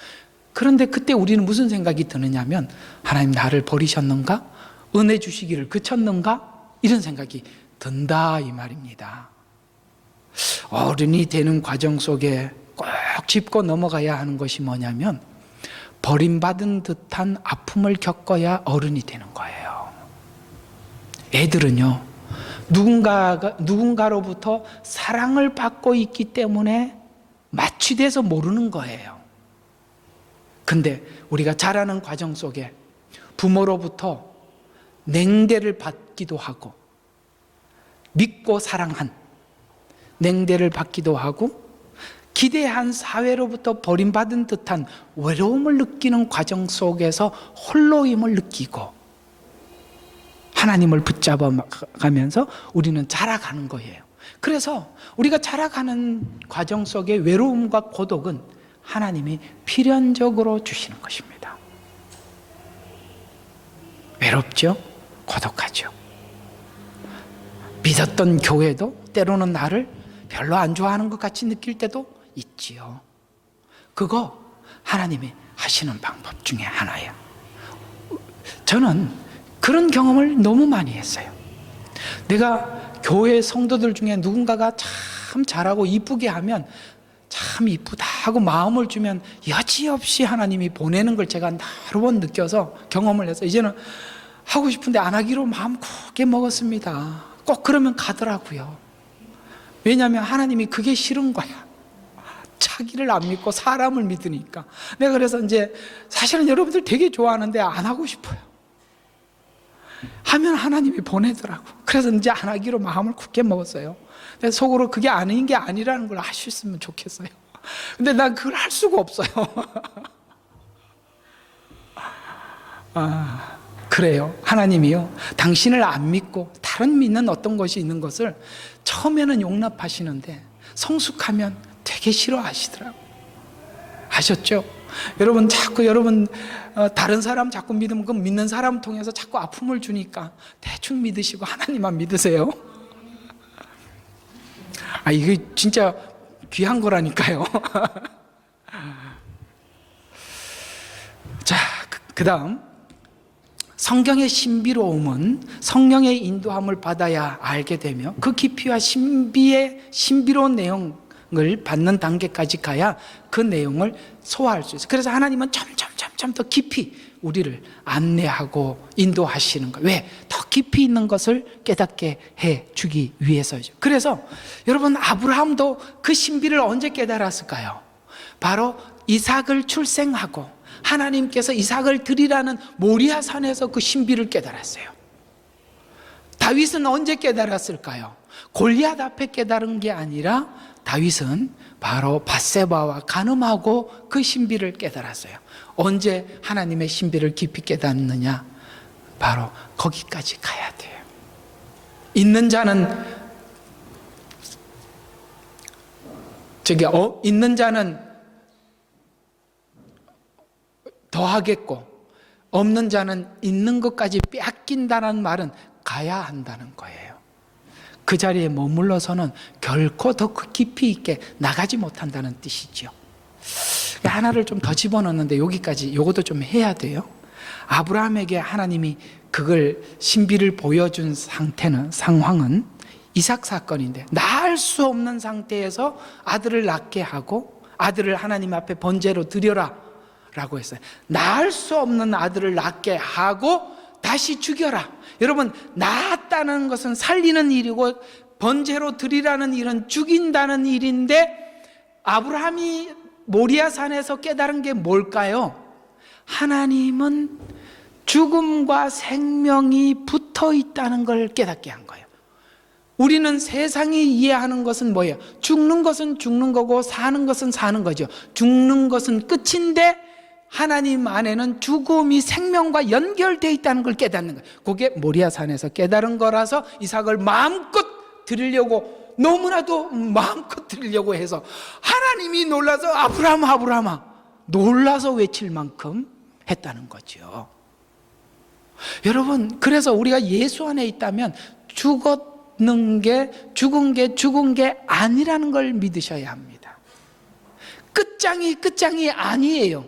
그런데 그때 우리는 무슨 생각이 드느냐면, 하나님 나를 버리셨는가? 은혜 주시기를 그쳤는가? 이런 생각이 든다 이 말입니다. 어른이 되는 과정 속에 꼭 짚고 넘어가야 하는 것이 뭐냐면, 버림받은 듯한 아픔을 겪어야 어른이 되는 거예요. 애들은요, 누군가로부터 사랑을 받고 있기 때문에 마취돼서 모르는 거예요. 근데 우리가 자라는 과정 속에 부모로부터 냉대를 받기도 하고, 믿고 사랑한 냉대를 받기도 하고, 기대한 사회로부터 버림받은 듯한 외로움을 느끼는 과정 속에서 홀로임을 느끼고 하나님을 붙잡아 가면서 우리는 자라가는 거예요. 그래서 우리가 자라가는 과정 속에 외로움과 고독은 하나님이 필연적으로 주시는 것입니다. 외롭죠? 고독하죠. 믿었던 교회도 때로는 나를 별로 안 좋아하는 것 같이 느낄 때도 있지요. 그거 하나님이 하시는 방법 중에 하나예요. 저는 그런 경험을 너무 많이 했어요. 내가 교회 성도들 중에 누군가가 참 잘하고 이쁘게 하면 참 이쁘다 하고 마음을 주면 여지없이 하나님이 보내는 걸 제가 여러 번 느껴서 경험을 해서 이제는 하고 싶은데 안 하기로 마음 굳게 먹었습니다. 꼭 그러면 가더라고요. 왜냐하면 하나님이 그게 싫은 거야. 자기를 안 믿고 사람을 믿으니까. 내가 그래서 이제 사실은 여러분들 되게 좋아하는데 안 하고 싶어요. 하면 하나님이 보내더라고. 그래서 이제 안 하기로 마음을 굳게 먹었어요. 그래서 속으로 그게 아닌 게 아니라는 걸 아셨으면 좋겠어요. 근데 난 그걸 할 수가 없어요. 그래요. 하나님이요, 당신을 안 믿고 다른 믿는 어떤 것이 있는 것을 처음에는 용납하시는데 성숙하면 되게 싫어하시더라고요. 아셨죠? 여러분 자꾸 다른 사람 자꾸 믿으면 그 믿는 사람 통해서 자꾸 아픔을 주니까 대충 믿으시고 하나님만 믿으세요. 이게 진짜 귀한 거라니까요. 자, 그 다음 성경의 신비로움은 성령의 인도함을 받아야 알게 되며 그 깊이와 신비로운 내용을 받는 단계까지 가야 그 내용을 소화할 수 있어요. 그래서 하나님은 점점 더 깊이 우리를 안내하고 인도하시는 거예요. 왜? 더 깊이 있는 것을 깨닫게 해주기 위해서죠. 그래서 여러분, 아브라함도 그 신비를 언제 깨달았을까요? 바로 이삭을 출생하고 하나님께서 이삭을 드리라는 모리아 산에서 그 신비를 깨달았어요. 다윗은 언제 깨달았을까요? 골리앗 앞에 깨달은 게 아니라 다윗은 바로 밧세바와 간음하고 그 신비를 깨달았어요. 언제 하나님의 신비를 깊이 깨닫느냐? 바로 거기까지 가야 돼요. 있는 자는 있는 자는 더하겠고 없는 자는 있는 것까지 빼앗긴다는 말은 가야 한다는 거예요. 그 자리에 머물러서는 결코 더 깊이 있게 나가지 못한다는 뜻이죠. 하나를 좀 더 집어넣는데 여기까지 요것도 좀 해야 돼요. 아브라함에게 하나님이 그걸 신비를 보여준 상황은 이삭 사건인데, 낳을 수 없는 상태에서 아들을 낳게 하고 아들을 하나님 앞에 번제로 드려라 라고 했어요. 낳을 수 없는 아들을 낳게 하고 다시 죽여라. 여러분, 낳았다는 것은 살리는 일이고 번제로 드리라는 일은 죽인다는 일인데, 아브라함이 모리아 산에서 깨달은 게 뭘까요? 하나님은 죽음과 생명이 붙어 있다는 걸 깨닫게 한 거예요. 우리는 세상이 이해하는 것은 뭐예요? 죽는 것은 죽는 거고 사는 것은 사는 거죠. 죽는 것은 끝인데 하나님 안에는 죽음이 생명과 연결되어 있다는 걸 깨닫는 거예요. 그게 모리아 산에서 깨달은 거라서 이삭을 마음껏 드리려고, 너무나도 마음껏 드리려고 해서 하나님이 놀라서 아브라함아 놀라서 외칠 만큼 했다는 거죠. 여러분, 그래서 우리가 예수 안에 있다면 죽은 게 아니라는 걸 믿으셔야 합니다. 끝장이 아니에요.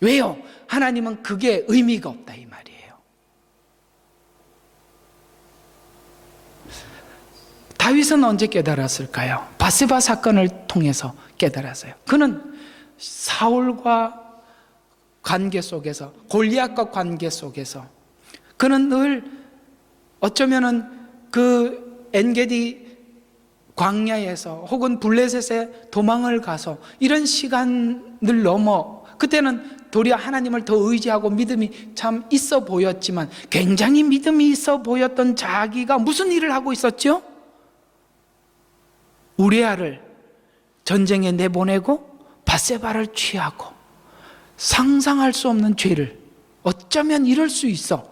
왜요? 하나님은 그게 의미가 없다 이 말이에요. 다윗은 언제 깨달았을까요? 바세바 사건을 통해서 깨달았어요. 그는 사울과 관계 속에서, 골리앗과 관계 속에서, 그는 늘 어쩌면은 그 엔게디 광야에서 혹은 블레셋에 도망을 가서 이런 시간을 넘어, 그때는 도리어 하나님을 더 의지하고 믿음이 참 있어 보였지만, 굉장히 믿음이 있어 보였던 자기가 무슨 일을 하고 있었죠? 우리아를 전쟁에 내보내고 바세바를 취하고, 상상할 수 없는 죄를, 어쩌면 이럴 수 있어,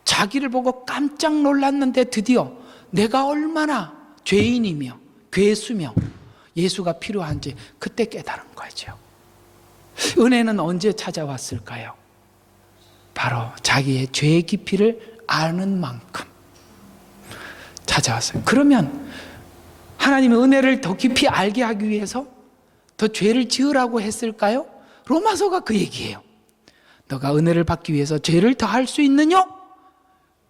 자기를 보고 깜짝 놀랐는데 드디어 내가 얼마나 죄인이며 괴수며 예수가 필요한지 그때 깨달은 거죠. 은혜는 언제 찾아왔을까요? 바로 자기의 죄의 깊이를 아는 만큼 찾아왔어요. 그러면 하나님의 은혜를 더 깊이 알게 하기 위해서 더 죄를 지으라고 했을까요? 로마서가 그 얘기예요. 너가 은혜를 받기 위해서 죄를 더 할 수 있느냐?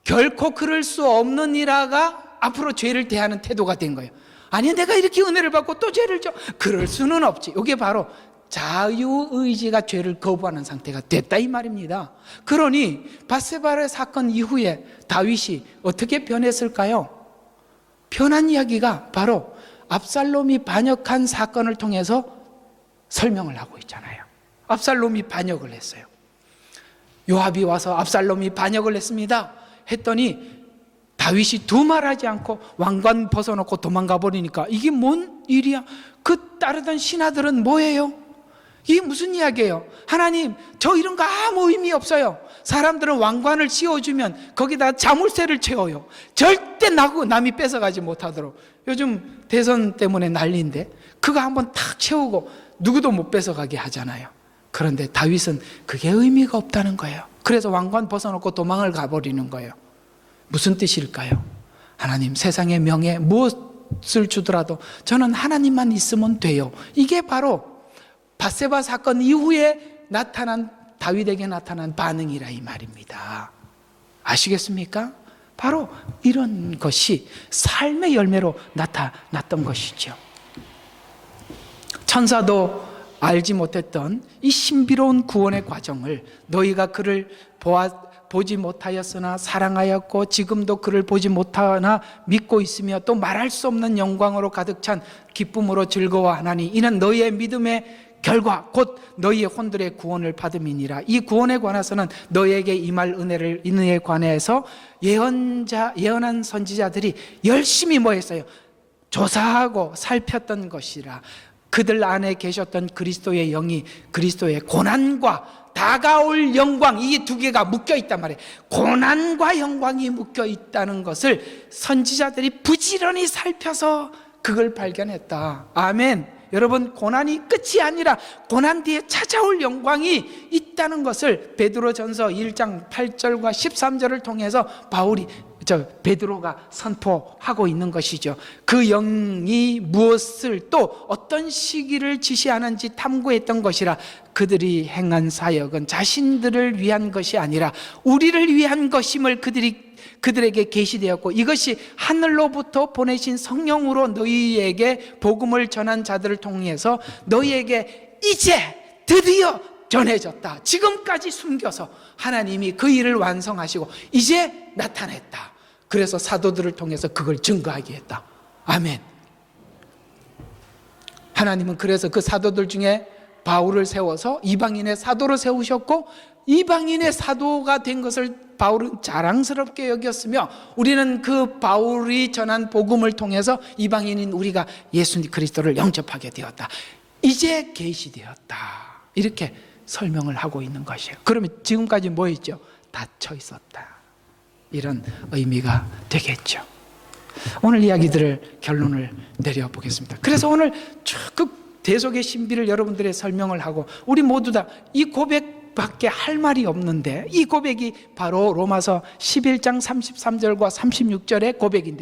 결코 그럴 수 없느니라가 앞으로 죄를 대하는 태도가 된 거예요. 아니, 내가 이렇게 은혜를 받고 또 죄를 져, 그럴 수는 없지. 이게 바로 자유의지가 죄를 거부하는 상태가 됐다 이 말입니다. 그러니 바세바의 사건 이후에 다윗이 어떻게 변했을까요? 변한 이야기가 바로 압살롬이 반역한 사건을 통해서 설명을 하고 있잖아요. 압살롬이 반역을 했어요. 요압이 와서 압살롬이 반역을 했습니다 했더니 다윗이 두말하지 않고 왕관 벗어놓고 도망가 버리니까 이게 뭔 일이야? 그 따르던 신하들은 뭐예요? 이게 무슨 이야기예요? 하나님, 저 이런 거 아무 의미 없어요. 사람들은 왕관을 씌워주면 거기다 자물쇠를 채워요. 절대 남이 뺏어가지 못하도록. 요즘 대선 때문에 난리인데 그거 한번 탁 채우고 누구도 못 뺏어가게 하잖아요. 그런데 다윗은 그게 의미가 없다는 거예요. 그래서 왕관 벗어놓고 도망을 가버리는 거예요. 무슨 뜻일까요? 하나님, 세상의 명예 무엇을 주더라도 저는 하나님만 있으면 돼요. 이게 바로 바세바 사건 이후에 다윗에게 나타난 반응이라 이 말입니다. 아시겠습니까? 바로 이런 것이 삶의 열매로 나타났던 것이죠. 천사도 알지 못했던 이 신비로운 구원의 과정을 너희가 그를 보지 못하였으나 사랑하였고 지금도 그를 보지 못하나 믿고 있으며 또 말할 수 없는 영광으로 가득 찬 기쁨으로 즐거워하나니 이는 너희의 믿음의 결과 곧 너희의 혼들의 구원을 받음이니라. 이 구원에 관해서는 너희에게 임할 은혜에 관해서 예언한 선지자들이 열심히 뭐 했어요? 조사하고 살폈던 것이라. 그들 안에 계셨던 그리스도의 영이 그리스도의 고난과 다가올 영광, 이 두 개가 묶여 있단 말이에요. 고난과 영광이 묶여 있다는 것을 선지자들이 부지런히 살펴서 그걸 발견했다. 아멘. 여러분, 고난이 끝이 아니라 고난 뒤에 찾아올 영광이 있다는 것을 베드로전서 1장 8절과 13절을 통해서 베드로가 선포하고 있는 것이죠. 그 영이 무엇을 또 어떤 시기를 지시하는지 탐구했던 것이라. 그들이 행한 사역은 자신들을 위한 것이 아니라 우리를 위한 것임을 그들에게 계시되었고 이것이 하늘로부터 보내신 성령으로 너희에게 복음을 전한 자들을 통해서 너희에게 이제 드디어 전해졌다. 지금까지 숨겨서 하나님이 그 일을 완성하시고 이제 나타냈다. 그래서 사도들을 통해서 그걸 증거하게 했다. 아멘. 하나님은 그래서 그 사도들 중에 바울을 세워서 이방인의 사도로 세우셨고 이방인의 사도가 된 것을 바울은 자랑스럽게 여겼으며 우리는 그 바울이 전한 복음을 통해서 이방인인 우리가 예수 그리스도를 영접하게 되었다. 이제 계시되었다. 이렇게 설명을 하고 있는 것이에요. 그러면 지금까지 뭐 있죠? 닫혀 있었다. 이런 의미가 되겠죠. 오늘 이야기들을 결론을 내려보겠습니다. 그래서 오늘 쭉 대속의 신비를 여러분들의 설명을 하고 우리 모두 다 이 고백 고백밖에 할 말이 없는데 이 고백이 바로 로마서 11장 33절과 36절의 고백인데